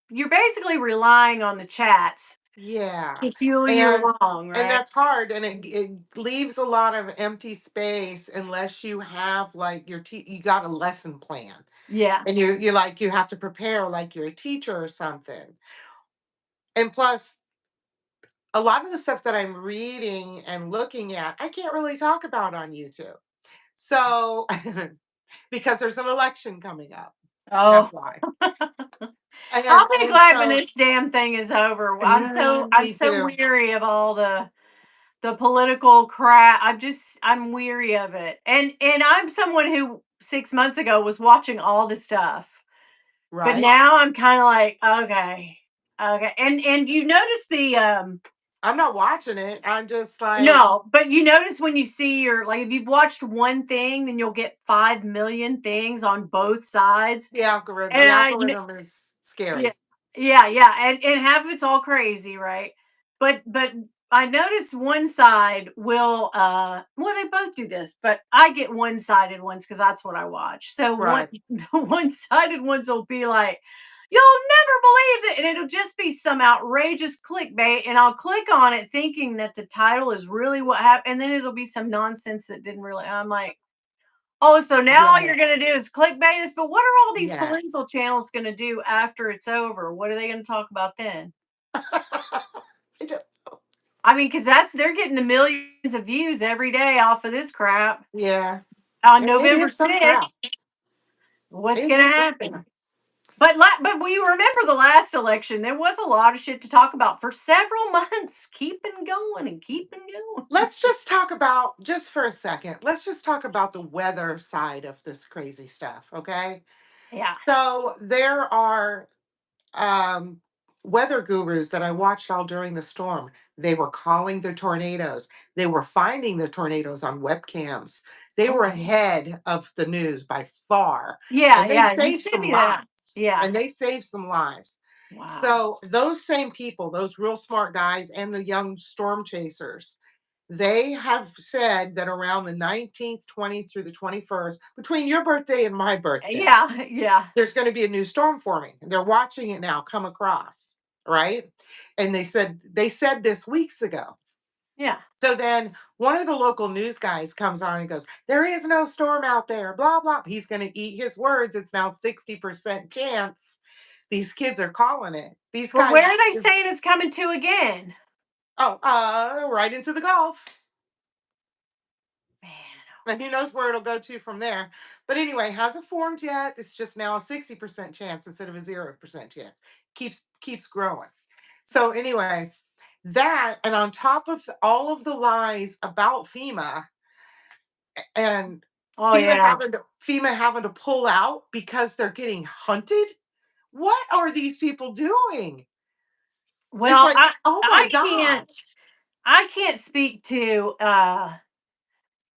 you're basically relying on the chats Yeah. to fuel you And along, and right? that's hard, and it leaves a lot of empty space unless you have like you got a lesson plan. Yeah. And you like you have to prepare like you're a teacher or something. And plus a lot of the stuff that I'm reading and looking at, I can't really talk about on YouTube. So because there's an election coming up. Oh, That's why. I'll be And glad when so this damn thing is over. I'm me so too. weary of all the political crap. I'm weary of it. And I'm someone who 6 months ago was watching all the stuff. But Right? now I'm kind of like, okay. Okay. And you notice the I'm not watching it. I'm just like, no, but you notice when you see your like if you've watched one thing, then you'll get 5 million things on both sides. the algorithm. And The I algorithm is Yeah. scary. Yeah, yeah, and half of it's all crazy, right? But I noticed one side will well they both do this, but I get one-sided ones because that's what I watch. So one Right. the one-sided ones will be like, "You'll never believe it," and it'll just be some outrageous clickbait, and I'll click on it thinking that the title is really what happened, and then it'll be some nonsense that didn't really. I'm like, oh, so now all you're Yes. gonna do is clickbait us? But what are all these political Yes. channels gonna do after it's over? What are they gonna talk about then? I don't- I mean, because that's they're getting the millions of views every day off of this crap. yeah. On It November is some crap. 6th, what's It gonna is some happen? crap. but we remember the last election. There was a lot of shit to talk about for several months, keeping going and keeping going. Let's just talk about, just for a second, let's just talk about the weather side of this crazy stuff, okay? Yeah. So there are um, weather gurus that I watched all during the storm. They were calling the tornadoes. They were finding the tornadoes on webcams. They were Oh, ahead of the news by far, yeah, and they yeah. You saved sent some me that. lives. Yeah. And they saved some lives. Wow. So those same people, those real smart guys and the young storm chasers, they have said that around the 19th, 20th through the 21st, between your birthday and my birthday, Yeah, yeah, there's going to be a new storm forming. And they're watching it now come across, right? And they said this weeks ago. yeah. So then one of the local news guys comes on and goes, "There is no storm out there, blah, blah." He's going to eat his words. It's now 60% chance. These kids are calling it. These But where guys, are they saying it's coming to again? oh, right into the Gulf. Man. And who knows where it'll go to from there. But anyway, hasn't formed yet. It's just now a 60% chance instead of a 0% chance. Keeps growing. So anyway, that, and on top of all of the lies about FEMA and Oh yeah. FEMA having to pull out because they're getting hunted. What are these people doing? It's Well, like, I oh my I God. can't I can't speak to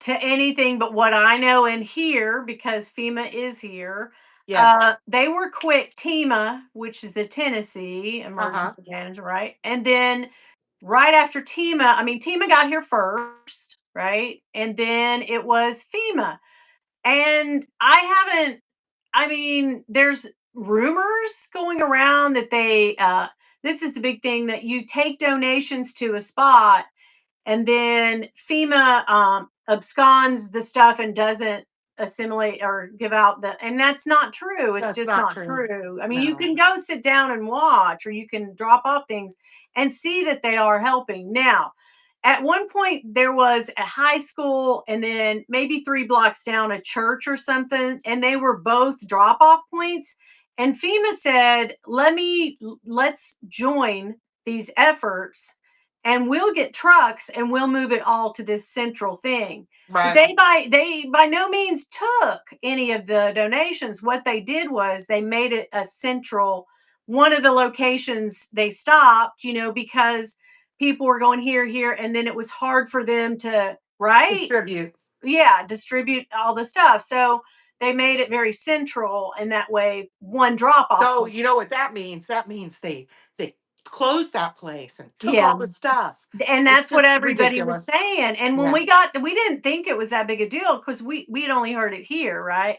anything but what I know and hear because FEMA is here. Yes. They were quick. TEMA, which is the Tennessee Uh-huh. Emergency Management, right? And then right after TEMA, I mean, TEMA got here first, right? And then it was FEMA. And I mean, there's rumors going around that this is the big thing that you take donations to a spot and then FEMA absconds the stuff and doesn't assimilate or give out and that's not true. It's That's just not not true. true. I mean, you No. can go sit down and watch, or you can drop off things and see that they are helping. Now, at one point, there was a high school, and then maybe 3 blocks down, a church or something, and they were both drop off points. And FEMA said, let's join these efforts and we'll get trucks and we'll move it all to this central thing. But Right. they by no means took any of the donations. What they did was they made it a central one of the locations they stopped, because people were going here, here, and then it was hard for them to, right? Distribute. Yeah, distribute all the stuff. So they made it very central, and that way one drop off So point. you know what that means? That means they closed that place and took Yeah. all the stuff. And It's that's what just everybody was ridiculous. saying, and when Yeah. we didn't think it was that big a deal because we'd only heard it here, right?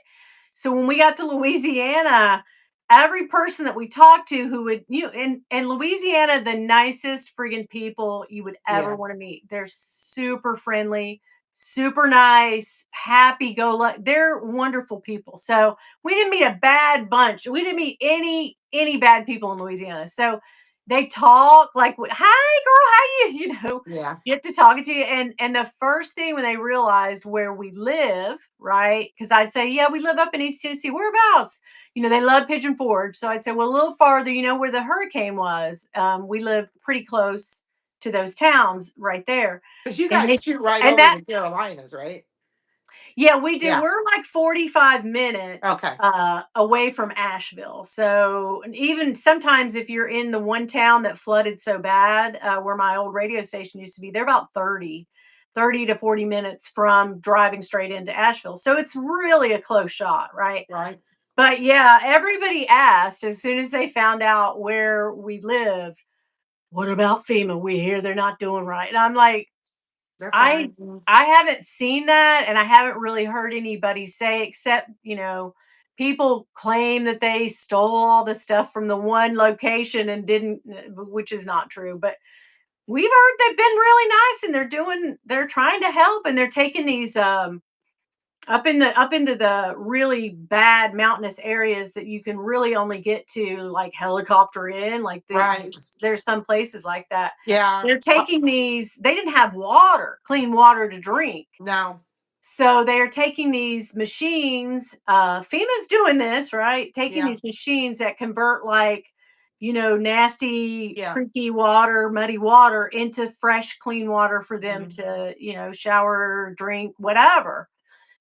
So when we got to Louisiana, every person that we talked to who would in Louisiana, the nicest friggin' people you would ever Yeah. wanna meet. They're super friendly, super nice, happy go lucky. They're wonderful people. So we didn't meet a bad bunch. We didn't meet any bad people in Louisiana. So they talk like, "Hi, girl, how you?" Yeah. Get to talking to you. And the first thing when they realized where we live, right? Because I'd say, "Yeah, we live up in East Tennessee. Whereabouts?" They love Pigeon Forge. So I'd say, "Well, a little farther, where the hurricane was." We live pretty close to those towns right there. Because you And guys they shoot right and over that the Carolinas, right? yeah, we do. Yeah. We're like 45 minutes Okay. away from Asheville. So, and even sometimes if you're in the one town that flooded so bad, where my old radio station used to be, they're about 30 to 40 minutes from driving straight into Asheville. So it's really a close shot, right? Right. But yeah, everybody asked as soon as they found out where we live, "What about FEMA? We hear they're not doing right." And I'm like, They're I fine. I haven't seen that, and I haven't really heard anybody say except, people claim that they stole all the stuff from the one location and didn't, which is not true. But we've heard they've been really nice and they're trying to help, and they're taking these up into the really bad mountainous areas that you can really only get to like helicopter in, like Right. there's some places like that. Yeah. They're taking these, they didn't have clean water to drink. No. So they are taking these machines. FEMA's doing this, right? Taking Yeah. these machines that convert like, nasty, Yeah. creaky water, muddy water into fresh, clean water for them Mhm. to, shower, drink, whatever.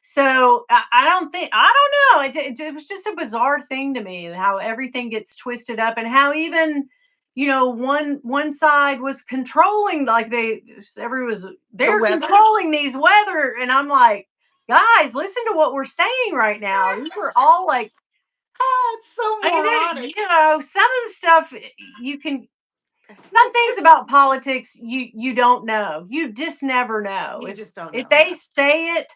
So I don't think I don't know. It was just a bizarre thing to me how everything gets twisted up and how even one side was controlling like everyone was The they're weather? controlling these weather and I'm like guys listen to what we're saying right now. These are all like It's so I moronic. some of the stuff you can some things about politics you don't know. You just never know. You If just don't if know, they yeah. say it,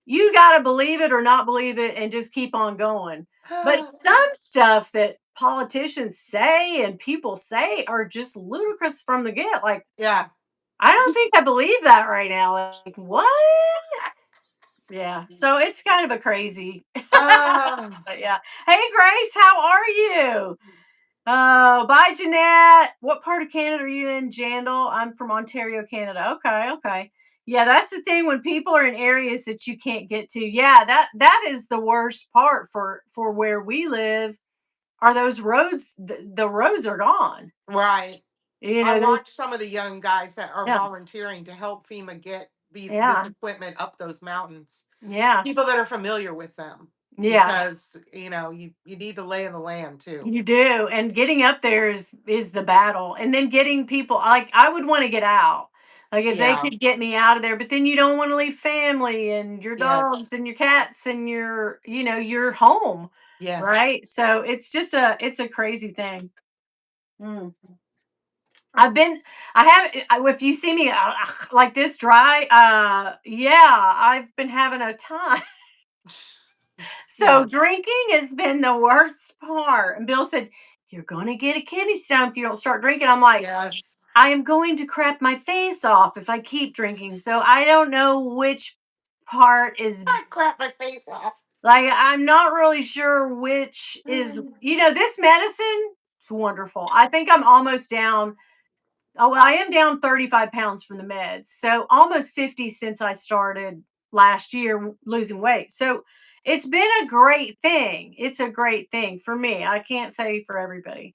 you got to believe it or not believe it and just keep on going. But some stuff that politicians say and people say are just ludicrous from the get. Like Yeah. I don't think I believe that right now. Like what? Yeah. So it's kind of a crazy. Uh, But yeah. Hey Grace, how are you? Oh, bye, Jeanette. What part of Canada are you in, Jandal? I'm from Ontario, Canada. Okay, okay. Yeah, that's the thing when people are in areas that you can't get to. Yeah, that is the worst part for where we live. Are those roads? The roads are gone. right. You I know, they, watch some of the young guys that are yeah, volunteering to help FEMA get this yeah, equipment up those mountains. yeah, People that are familiar with them, yeah. because you need to lay in the land too. You do, and getting up there is the battle, and then getting people like I would want to get out. Like if they Yeah. could get me out of there, but then you don't want to leave family and your Yes. dogs and your cats and your home, Yes. right? So it's a crazy thing. Mm. I've been I have if you see me like this dry, yeah, I've been having a time. So Yes. drinking has been the worst part. And Bill said, "You're going to get a kidney stone if you don't start drinking." I'm like, Yes. "I am going to crap my face off if I keep drinking." So I don't know which part is I crap my face off. like I'm not really sure which is, this medicine, it's wonderful. I think I'm almost down. Oh, well, I am down 35 pounds from the meds. So almost 50 since I started last year losing weight. So it's been a great thing. It's a great thing for me. I can't say for everybody.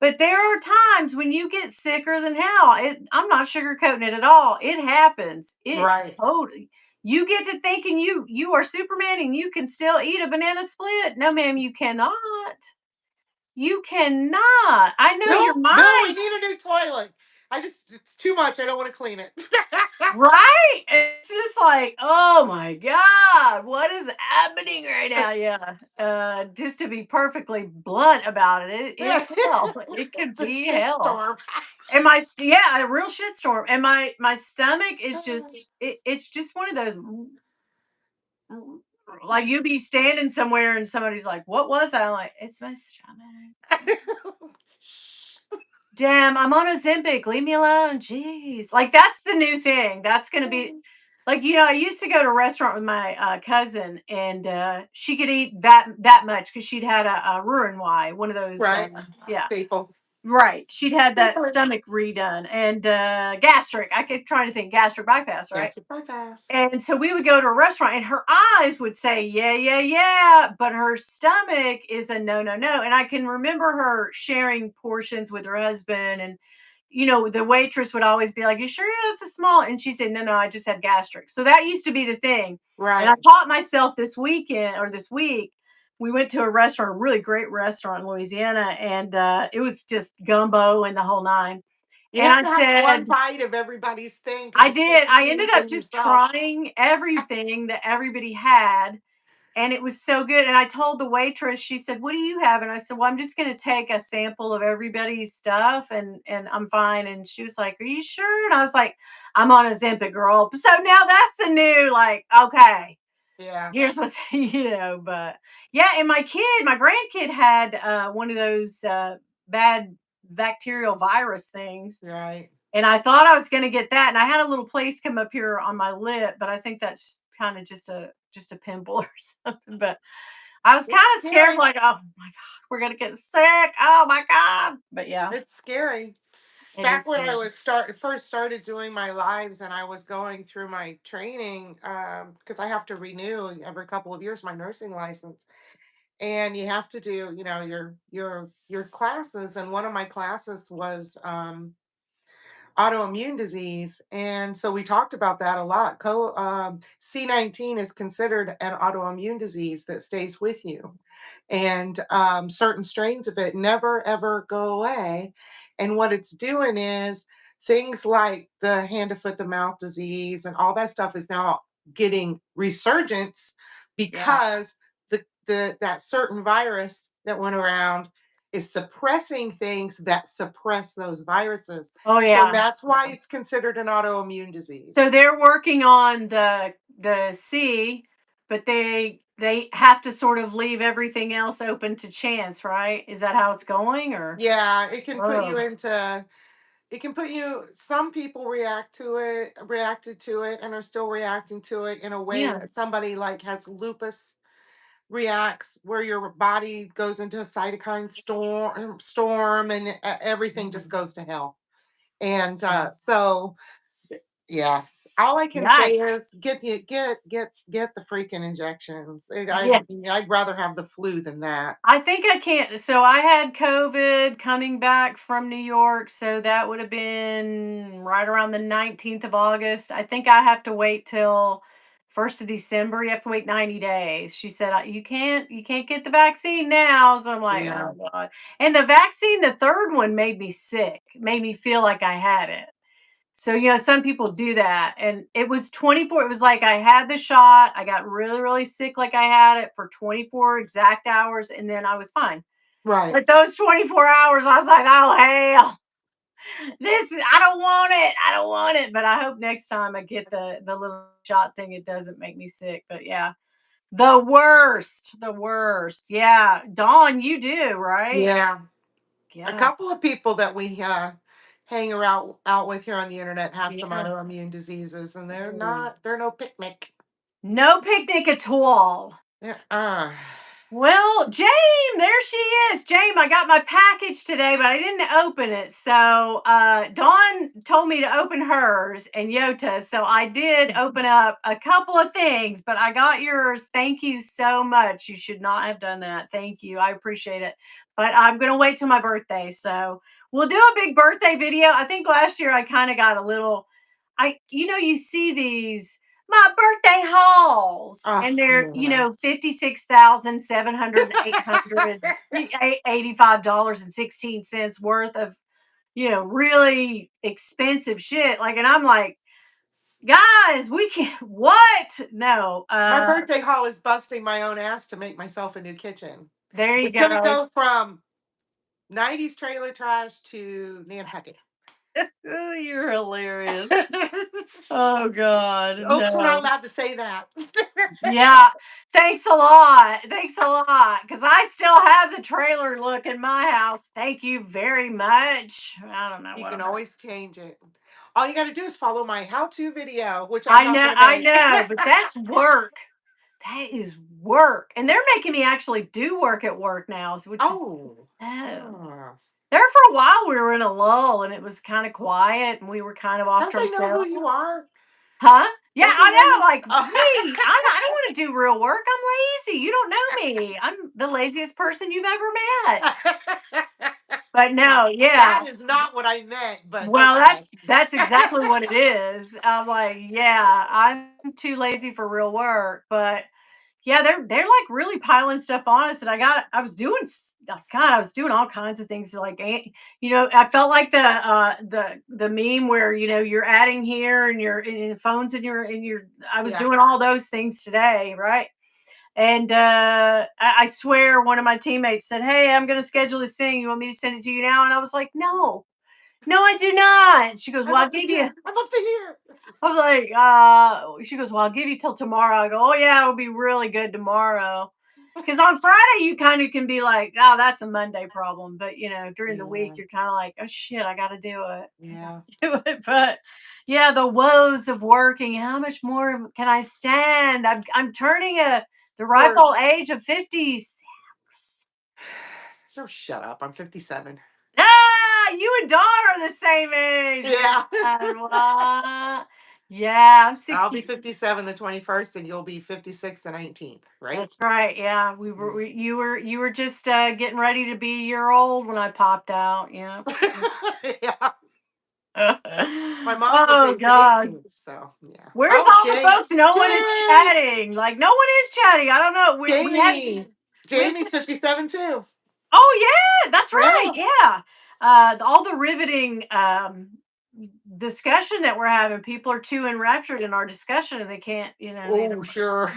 But there are times when you get sicker than hell. I'm not sugarcoating it at all. It happens. It Right. totally. You get to thinking you are Superman and you can still eat a banana split. No, ma'am, you cannot. You cannot. I know Bill, your Bill, we mind. need a new toilet. It's too much. I don't want to clean it. Right? It's just like, oh my God, what is happening right now? Yeah. Just to be perfectly blunt about it, it's hell. It could It's a be shit hell. storm. And yeah, a real shitstorm. And my stomach is just it's just one of those like you be standing somewhere and somebody's like, what was that? I'm like, it's my stomach. Damn, I'm on Ozempic. Leave me alone. Jeez. Like that's the new thing. That's gonna be like, I used to go to a restaurant with my cousin and she could eat that much because she'd had a Roux-en-Y, one of those Right. yeah. Staple. Right. She'd had that stomach redone and gastric. I kept trying to think gastric bypass, right? Yes, bypass. And so we would go to a restaurant and her eyes would say, yeah, yeah, yeah. But her stomach is a no, no, no. And I can remember her sharing portions with her husband. And, the waitress would always be like, you sure that's a small? And she said, no, no, I just had gastric. So that used to be the thing. And I Right. caught myself this weekend or this week. We went to a restaurant, a really great restaurant in Louisiana, and it was just gumbo and the whole nine. You And have I to have one said, bite of everybody's thing because I you can't did. eat I ended up anything just yourself. trying everything that everybody had, and it was so good. And I told the waitress, she said, "What do you have?" And I said, "Well, I'm just going to take a sample of everybody's stuff, and I'm fine." And she was like, "Are you sure?" And I was like, "I'm on a Ozempic, girl." So now that's the new like, okay, Yeah. here's what's But yeah, and my grandkid had one of those bad bacterial virus things Right. and I thought I was gonna get that, and I had a little place come up here on my lip, but I think that's kinda just a pimple or something, but I was It's kinda scared scary. like, "Oh my god, we're gonna get sick. Oh my god." But yeah. It's scary. It Back is when I scary. was first started doing my lives and I was going through my training, because I have to renew every couple of years my nursing license, and you have to do, your classes. And one of my classes was autoimmune disease. And so we talked about that a lot. C19 is considered an autoimmune disease that stays with you. And certain strains of it never, ever go away. And what it's doing is things like the hand to foot to mouth disease and all that stuff is now getting resurgence Yeah. because that certain virus that went around is suppressing things that suppress those viruses. Oh So yeah. that's why it's considered an autoimmune disease. So they're working on the C, but they have to sort of leave everything else open to chance, right? Is that how it's going or? Yeah, it can put you Oh, into it can put you some people reacted to it and are still reacting to it in a way yeah. that somebody like has lupus reacts, where your body goes into a cytokine storm and everything just Mm, goes to hell. And yeah. so yeah. All I can say Yikes. is get the freaking injections. Yeah. I'd rather have the flu than that. I think I can't. So I had COVID coming back from New York. So that would have been right around the 19th of August. I think I have to wait till 1st of December. You have to wait 90 days. She said, you can't get the vaccine now. So I'm like, Yeah. oh God. And the vaccine, the third one made me sick, made me feel like I had it. So, some people do that. And it was 24. It was like I had the shot. I got really, really sick, like I had it for 24 exact hours. And then I was fine. Right. But those 24 hours, I was like, oh, hell, I don't want it. I don't want it. But I hope next time I get the little shot thing, it doesn't make me sick. But yeah, the worst. The worst. Yeah. Dawn, you do, right? Yeah. A Yeah. couple of people that we hang around out with here on the internet have some Yeah. autoimmune diseases, and Mm. they're no picnic. No picnic at all. Yeah. Well, Jane, there she is. Jane, I got my package today, but I didn't open it. So Dawn told me to open hers and Yota. So I did open up a couple of things, but I got yours. Thank you so much. You should not have done that. Thank you. I appreciate it. But I'm gonna wait till my birthday. So we'll do a big birthday video. I think last year I kind of got a little you see these my birthday hauls Oh and they're, yeah. 56,000, 700, 800, $85.16 worth of, really expensive shit. Like, and I'm like, guys, we can't, what? No, My birthday haul is busting my own ass to make myself a new kitchen. there you It's gonna go. go from 90s trailer trash to Nantucket. Ooh, you're hilarious. Oh God, Oops, we're not no. allowed to say that. Yeah, thanks a lot. Thanks a lot. Because I still have the trailer look in my house. Thank you very much. I don't know You what can I'm gonna. always change it. All you gotta do is follow my how-to video, which I'm not gonna I make. know, but that's work. That is work. And they're making me actually do work at work now, which is Oh. oh. Ah. There for a while we were in a lull and it was kind of quiet and we were kind of off Don't to they know who you ourselves. are? Huh? Yeah, Don't they I know know. you? Like, wait, Oh. I don't want to do real work. I'm lazy. You don't know me. I'm the laziest person you've ever met. But Now, no, that yeah. is not what I meant, but Well, okay. that's exactly what it is. I'm like, yeah, I'm too lazy for real work. But yeah, they're like really piling stuff on us, and I was doing God, I was doing all kinds of things like I felt like the meme where you're adding here and your phones and your I was Yeah. doing all those things today, right? And I swear one of my teammates said, "Hey, I'm going to schedule this thing. You want me to send it to you now?" And I was like, "No, no, I do not." She goes, I'm "Well, I'll up to give you." here. I'm up to here. I was like, she goes, "Well, I'll give you till tomorrow." I go, "Oh yeah, it'll be really good tomorrow." Because on Friday you kind of can be like, "Oh, that's a Monday problem," but during the week Yeah. you're kind of like, "Oh shit, I got to do it. I got Yeah. to do it." But yeah, the woes of working. How much more can I stand? I'm turning the ripe We're old age of 56. so shut up. I'm 57. Ah! You and Dawn are the same age. Yeah. Man. What? Yeah, I'm I'll be 60. 57 the 21st and you'll be 56 the 19th, right? That's right. Yeah, Mm. you were just getting ready to be a year old when I popped out. Yeah. Yeah. My mom's Oh birthday is the God. 18th, so yeah. Where's Oh, all the folks? No one is Jay, chatting. Like no one is chatting. I don't know. Jamie, we have Jamie's such. 57 too. Oh yeah, that's right. Yeah. Yeah. All the riveting discussion that we're having. People are too enraptured in our discussion and they can't, they Oh, don't. sure.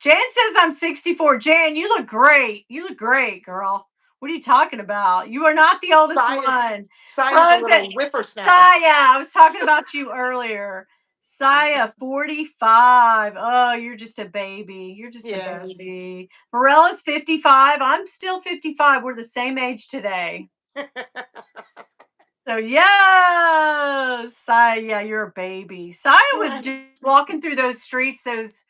Jan says I'm 64. Jan, you look great. You look great, girl. What are you talking about? You are not the oldest Sia's, one. Sia's a Well, is little it whippersnapper. Saya? I was talking about you earlier. Saya, 45. Oh, you're just a baby. You're just a Yes. baby. Morella's 55. I'm still 55. We're the same age today. So yes, Saya, yeah, you're a baby. Saya was Right. just walking through those streets, those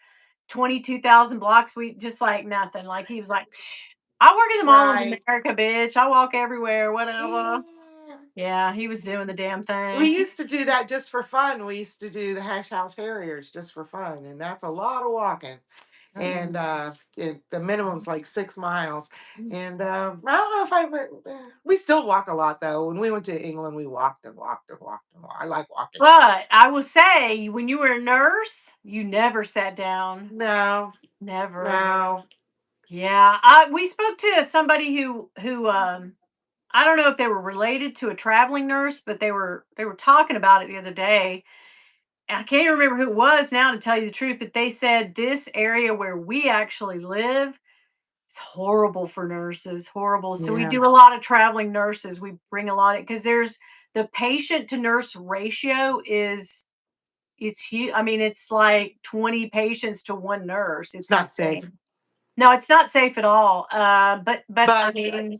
22,000 blocks, we just like nothing. Like he was like, "Psh, I work in the mall of Right. America, bitch. I walk everywhere, whatever." Yeah. Yeah, he was doing the damn We thing. used to do that just for fun. We used to do the hash house harriers just for fun, and that's a lot of walking. And the minimum's like 6 miles. And I don't know if I went. We still walk a lot though. When we went to England, we walked and walked and walked and walked. I like walking. But I will say, when you were a nurse, you never sat down. No, Never. no, Yeah, we spoke to somebody who I don't know if they were related to a traveling nurse, but they were talking about it the other day. I can't remember who it was now, to tell you the truth, but they said this area where we actually live is horrible for nurses, horrible. So we yeah, do a lot of traveling nurses. We bring a lot of, because there's the patient to nurse ratio is it's huge. I mean, it's like 20 patients to one nurse. it's It's not safe. insane. No, it's not safe at all. But I But mean,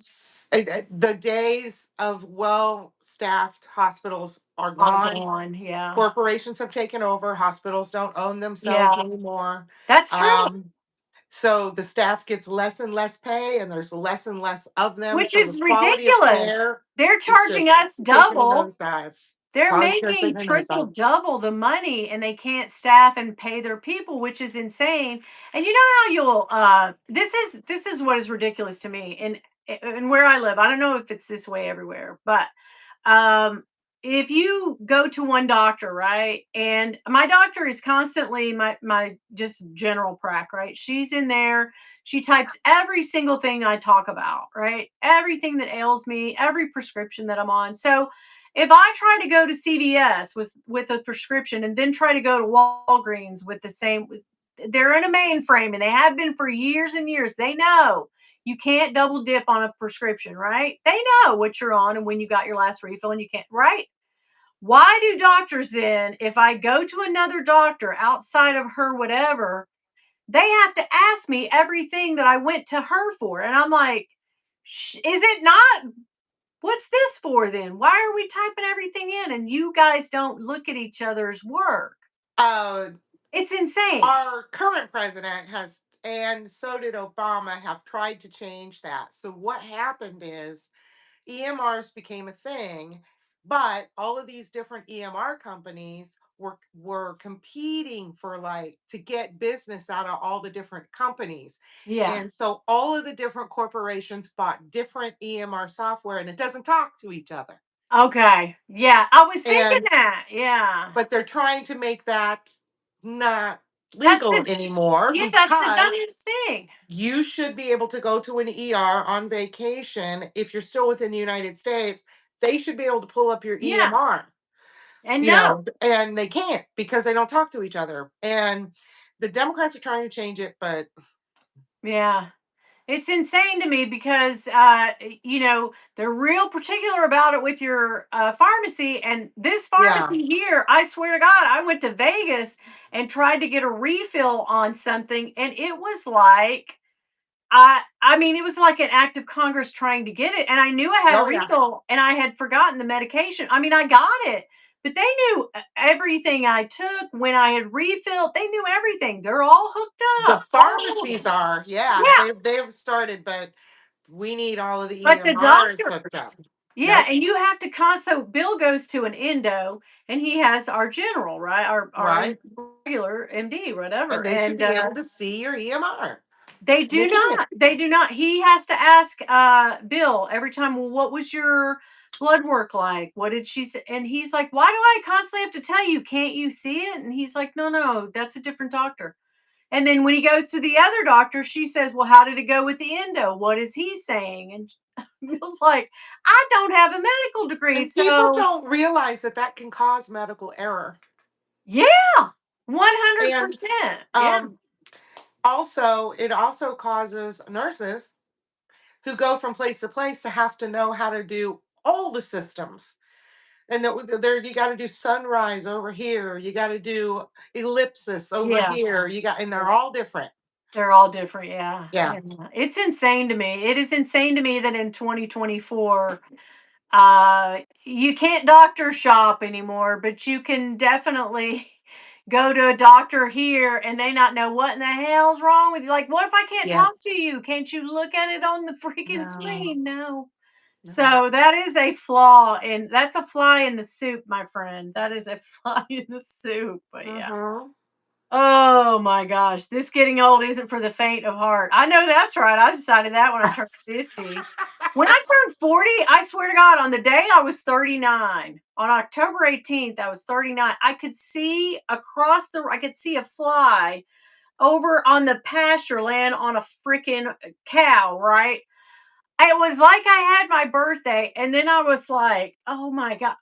the days of well-staffed hospitals are are gone. gone. Yeah, Corporations have taken over. Hospitals don't own themselves yeah, anymore. that's true. Um, so the staff gets less and less pay, and there's less and less of them. Which So the is quality of ridiculous. care They're is charging just us taking a double. nosedive. They're Quality of care is making taking a triple, nosedive. double the money, and they can't staff and pay their people, which is insane. And you know how you'll this is what is ridiculous to me. And where I live, I don't know if it's this way everywhere, but um if you go to one doctor, right? And my doctor is constantly my just general prac, right? She's in there, she types every single thing I talk about, right? Everything that ails me, every prescription that I'm on. So if I try to go to CVS with a prescription and then try to go to Walgreens with the same, they're in a mainframe and they have been for years and years. They know you can't double dip on a prescription, right? They know what you're on and when you got your last refill, and you can't, right? Why do doctors then, if I go to another doctor outside of her, whatever, they have to ask me everything that I went to her for? And I'm like, is it not? What's this for then? Why are we typing everything in and you guys don't look at each other's work? Uh, It's insane. our current president has, and so did Obama, have tried to change that. So what happened is EMRs became a thing, but all of these different EMR companies were competing for, like, to get business out of all the different companies. Yeah. And so all of the different corporations bought different EMR software and it doesn't talk to each other. Okay. Yeah. I was thinking And that. Yeah. but they're trying to make that not That's legal the anymore yeah, that's the because dumbest thing. you should be able to go to an ER on vacation if you're still within the United States. They should be able to pull up your Yeah. EMR, And no. and they can't because they don't talk to each other. And the Democrats are trying to change it, but Yeah. It's insane to me because they're real particular about it with your pharmacy. And this yeah, pharmacy here, I swear to God, I went to Vegas and tried to get a refill on something, and it was like I mean, it was like an act of Congress trying to get it, and I knew I had a oh yeah. refill, and I had forgotten the medication. I mean, I got it, but they knew everything I took when I had refilled. They knew everything. They're all hooked The up, all of pharmacies them. are, yeah, Yeah, they've started, but we need all of the but the EMRs hooked up. doctors, Yeah, Nope. and you have to so Bill goes to an endo and he has our general, right? Right. Regular MD, whatever. And they should And be able to see your EMR. And they they do can't. not. They do not. He has to ask Bill every time, well, what was your blood work like? What did she say? And he's like, why do I constantly have to tell you? Can't you see it? And he's like, no, no, that's a different doctor. And then when he goes to the other doctor, she says, well, how did it go with the endo? What is he saying? And Bill's like, I don't have a medical degree. And people So don't realize that that can cause medical error. yeah, And 100%. Yeah. um, also, it also causes nurses who go from place to place to have to know how to do all the systems. And there you got to do sunrise over here. You got to do ellipsis over Yeah. here. And they're all different. They're all different, yeah, Yeah. yeah. It's insane to me. It is insane to me that in 2024, you can't doctor shop anymore, but you can definitely go to a doctor here and they not know what in the hell's wrong with you. Like, what if I can't talk Yes. to you? Can't you look at it on the freaking No. screen? No. No. So that is a flaw, and that's a fly in the soup, my friend. That is a fly in the soup. But yeah. Mm-hmm. Oh my gosh, this getting old isn't for the faint of heart. I know that's right. I decided that when I turned 50. When I turned 40, I swear to God, on the day I was 39, on October 18th, I was 39. I could see I could see a fly over on the pasture land on a freaking cow, right? It was like I had my birthday, and then I was like, "Oh my god,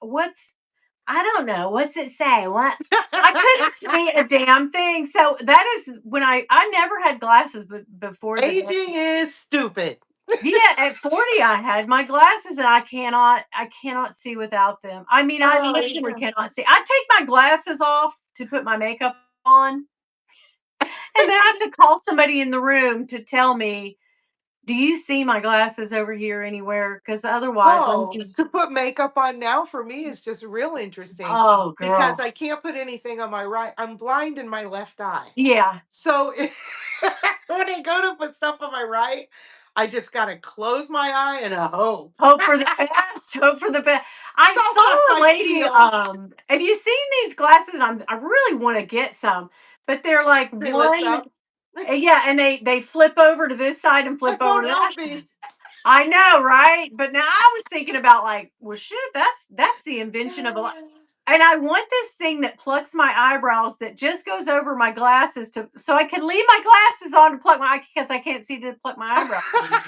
I don't know, what's it say? What?" I couldn't see a damn thing. So that is when I never had glasses before the day. Aging is stupid. Yeah, at 40 I had my glasses and I cannot see without them. I mean, I Oh, literally yeah. cannot see. I take my glasses off to put my makeup on, and then I have to call somebody in the room to tell me, "Do you see my glasses over here anywhere?" Because otherwise I'm Oh, just to put makeup on now for me is just real interesting oh, because girl. I can't put anything on my right. I'm blind in my left eye. Yeah. So when I go to put stuff on my right, I just got to close my eye and hope. Hope for the best. Hope for the best. I So much saw a I lady. feel. Have you seen these glasses? I really want to get some, but they're like They lift one. up. Yeah, and they flip over to this side and It flip over won't to that help side. me. I know, right? But now I was thinking about like, well, shit. That's the invention of a lot. And I want this thing that plucks my eyebrows that just goes over my glasses so I can leave my glasses on to pluck because I can't see to pluck my eyebrows anymore.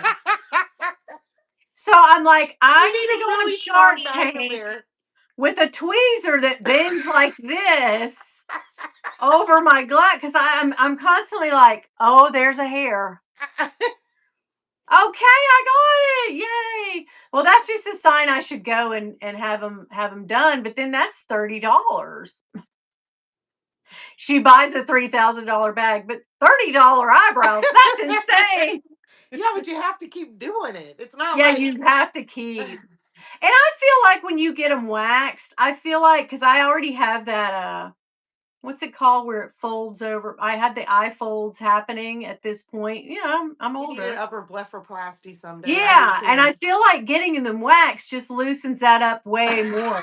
So I'm like, I You need need to a go on really Shark strong Tank magnet with a tweezer that bends like this over my glass because I'm constantly like, oh, there's a hair. mirror. Okay, I got it. Yay. Well, that's just a sign I should go and have them done. But then that's $30. She buys a $3,000 bag, but $30 eyebrows. That's insane. Yeah, but you have to keep doing it. It's not Yeah, like you have to keep. And I feel like when you get them waxed, I feel like because I already have that what's it called where it folds over? I had the eye folds happening at this point. Yeah, I'm you need an older. upper blepharoplasty someday. I do Yeah, and I too. feel like getting them waxed just loosens that up way more.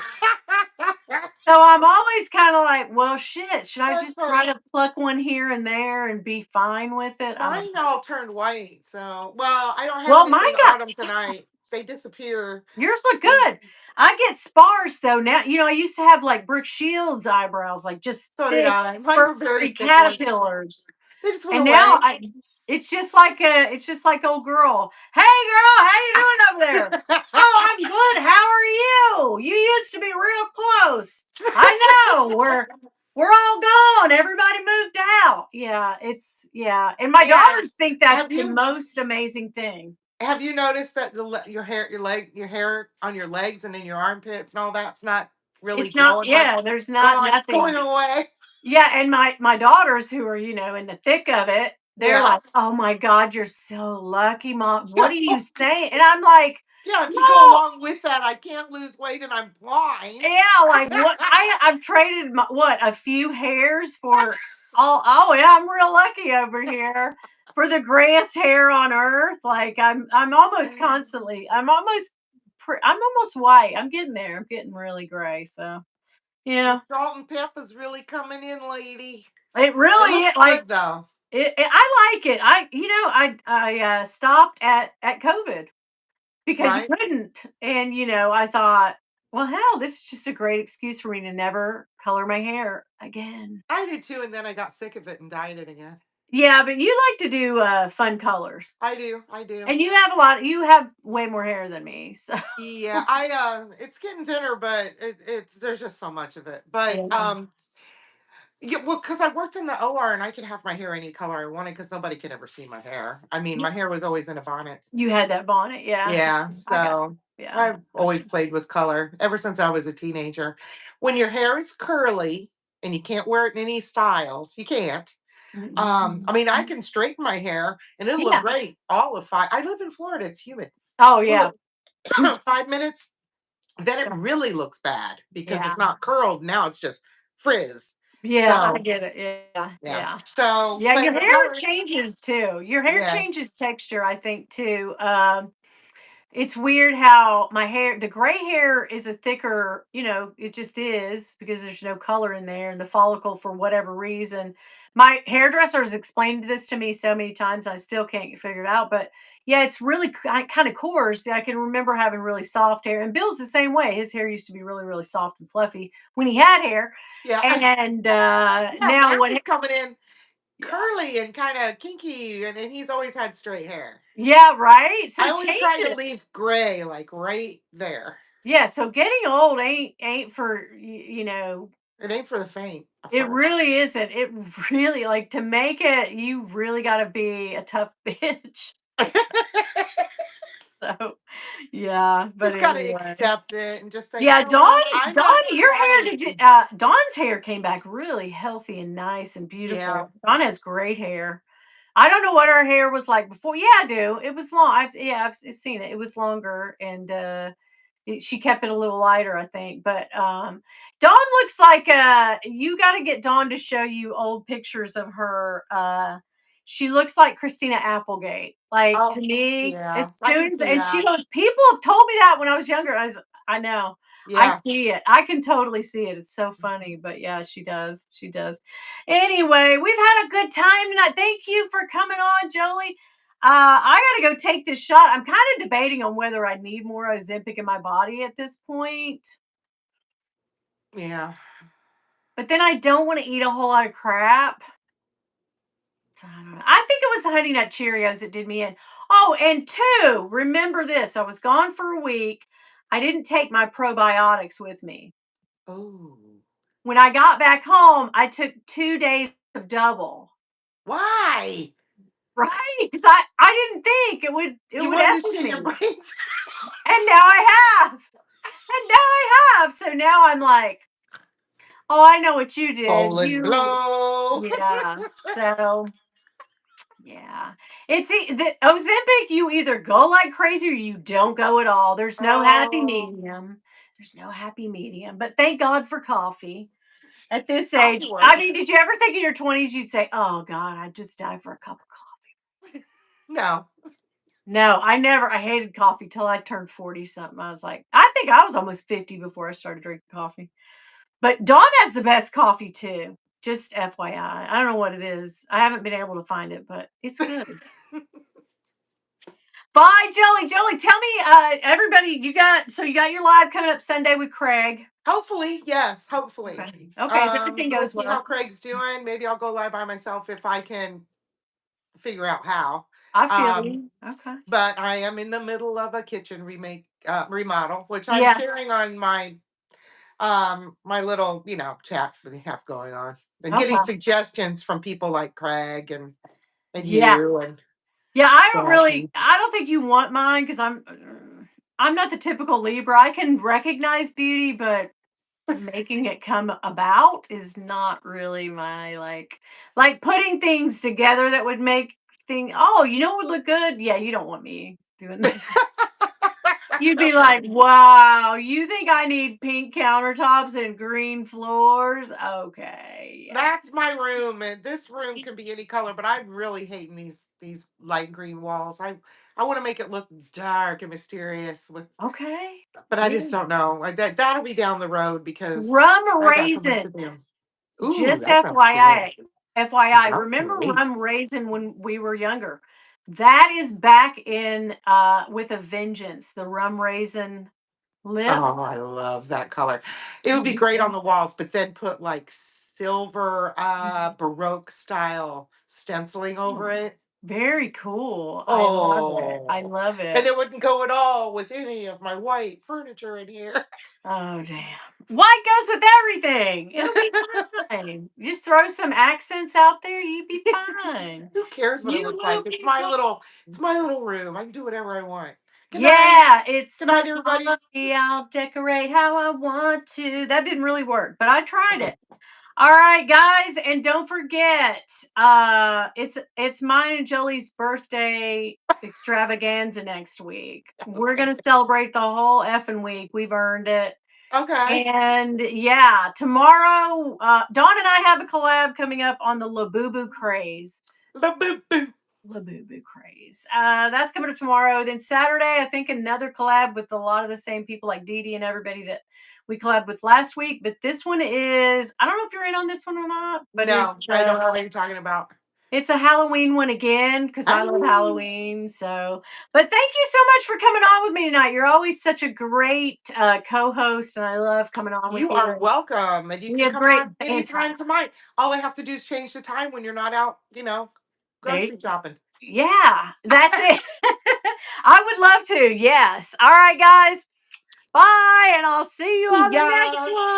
So I'm always kind of like, well, shit, should I That's just try funny. to pluck one here and there and be fine with it? I don't Mine know. all turned white. So, well, I don't have Well, mine anything got on them tonight. They disappear. yours look So, good. I get sparse though now. I used to have like Brooke Shields eyebrows, like just so did thick, I. Mine were very furry thick ones. caterpillars. They just went And now away. I it's just like old girl. Hey girl, how you doing over there? Oh, I'm good. How are you? You used to be real close. I know. We're all gone. Everybody moved out. Yeah, yeah. And my Yeah. daughters think that's Have the you most amazing thing. have you noticed that your hair, your hair on your legs and in your armpits and all that's not really It's not, growing much? yeah, there's It's not gone. It's nothing. going away. Yeah, and my daughters who are, in the thick of it, they're Yeah. like, "Oh my god, you're so lucky, mom. What are you saying?" And I'm like, Yeah, to go "No." along with that, I can't lose weight and I'm blind. Yeah, like what I've traded a few hairs for all oh yeah, I'm real lucky over here for the grayest hair on earth. Like I'm almost I'm almost white. I'm getting there. I'm getting really gray. So Your yeah, salt and pepper's really coming in, lady. it It really looks like good though, I like it. I stopped at COVID because you right? couldn't, and I thought, well, hell, this is just a great excuse for me to never color my hair again. I did too, and then I got sick of it and dyed it again. Yeah, but you like to do fun colors, I do, I do. and you have way more hair than me, so Yeah, it's getting thinner, but it's there's just so much of it. But yeah. yeah, well, because I worked in the OR and I could have my hair any color I wanted because nobody could ever see my hair. I mean, my hair was always in a bonnet. You had that bonnet, yeah. Yeah, I got so yeah, I've I got always played with color ever since I was a teenager. When your hair is curly and you can't wear it in any styles, you can't. I Mhm. mean, I can straighten my hair and it'll look Yeah. great all of five. I live in Florida, it's humid. Oh, For yeah. 5 minutes, then it really looks bad because Yeah. it's not curled. Now it's just frizz. Yeah, I So, get it. Yeah, yeah. yeah. So, Yeah, but your the hair color, changes too. Your hair yes. changes texture, I think, too. It's weird how the gray hair is a thicker, it just is because there's no color in there and the follicle for whatever reason. My hairdresser has explained this to me so many times, I still can't figure it out. But yeah, it's really kind of coarse. I can remember having really soft hair, and Bill's the same way. His hair used to be really, really soft and fluffy when he had hair. Yeah. And Yeah. now Max is coming in yeah. curly and kind of kinky, and he's always had straight hair. Yeah, right? So I it always try to changes. leave gray, like right there. Yeah, so getting old ain't for It ain't for the faint of it heart. really isn't. It really, like, to make it, you really gotta be a tough bitch. So, yeah, but Just got to anyway. accept it and just say, you Yeah, know what? I'm not Donnie, going to your let hair it. Dawn's hair came back really healthy and nice and Yeah. beautiful. Dawn has great hair. I don't know what her hair was like before. Yeah, I do. It was long. I've seen it. It was longer, and she kept it a little lighter, I think. But Dawn looks like you got to get Dawn to show you old pictures of her. She looks like Christina Applegate. Like, to Oh, me, yeah. as I soon can as, see and she that. goes, people have told me that when I was younger. I know. I Yeah. see it. I can totally see it. It's so funny. But yeah, she does. She does. Anyway, we've had a good time tonight. Thank you for coming on, Jolie. I got to go take this shot. I'm kind of debating on whether I need more Ozempic in my body at this point, Yeah. but then I don't want to eat a whole lot of crap. So I don't know. I think it was the Honey Nut Cheerios that did me in. Oh, and two, remember this. I was gone for a week. I didn't take my probiotics with me. Oh, When I got back home, I took 2 days of double. why? Right? Because I didn't think it You would wanted F to with share your me. brains? And now I have. And now I have. So now I'm like, oh, I know what you did. Poland blow. Yeah. So, yeah. The Ozempic, you either go like crazy or you don't go at all. There's no happy Oh, medium. There's no happy medium. But thank God for coffee at this coffee age. I works. mean, did you ever think in your 20s you'd say, oh God, I'd just die for a cup of coffee? No. No, I never. I hated coffee till I turned 40 something. I was like, I think I was almost 50 before I started drinking coffee. But Dawn has the best coffee too. Just FYI. I don't know what it is. I haven't been able to find it, but it's good. Bye, Jolie. Jolie, tell me, everybody, you got your live coming up Sunday with Craig. Hopefully, yes, hopefully. Okay. Okay. If everything We'll goes see how well. Craig's doing. Maybe I'll go live by myself if I can figure out how. I feel Um, you. Okay. but I am in the middle of a kitchen remake remodel, which I'm Yeah. sharing on my little, chat we have going on and getting Okay. suggestions from people like Craig and Yeah. you and Yeah. Jackie. I don't think you want mine because I'm not the typical Libra. I can recognize beauty, but making it come about is not really my like putting things together that would make oh, what would look good? Yeah, you don't want me doing that. You'd be like, Okay. wow, you think I need pink countertops and green floors? Okay, yeah. That's my room, and this room can be any color, but I'm really hating these light green walls. I want to make it look dark and mysterious with, Okay. but I just Yeah. don't know. That'll be down the road because Rum I got so much to raisin. do. Ooh, Just that sounds good. FYI. FYI. Rum Remember rum raisin. raisin when we were younger? That is back in with a vengeance. The rum raisin lip. Oh, I love that color. It would Oh, be me great on too. the walls, but then put like silver Mhm. Baroque style stenciling over Oh, it. very cool. I love it. I Oh, love and it. it wouldn't go at all with any of my white furniture in here. Oh damn. White goes with everything. It'll be fine. Just throw some accents out there, you be fine. Who cares what it You looks will like? It's be my fine. little, it's my little room. I can do whatever I want. Good night. Yeah, it's Good my night, everybody. party. I'll decorate how I want to. That didn't really work, but I tried it. All right, guys, and don't forget, it's mine and Jolie's birthday extravaganza next week. We're gonna celebrate the whole effing week. We've earned it. Okay. And yeah, tomorrow, Dawn and I have a collab coming up on the Labubu craze. Boo boo. Labubu craze. That's coming up tomorrow. Then Saturday, I think another collab with a lot of the same people like Dee Dee and everybody that we collabed with last week. But this one is, I don't know if you're in on this one or not, but No, I don't know what you're talking about. it's a Halloween one again because I love Oh, Halloween. So, but thank you so much for coming on with me tonight. You're always such a great co-host, and I love coming on with you you. are welcome, and you We can had come great on banter. anytime tonight. All I have to do is change the time when you're not out, There, grocery shopping. yeah, that's it. I would love to. Yes. All right, guys. Bye, and I'll see you See on the next ya. one.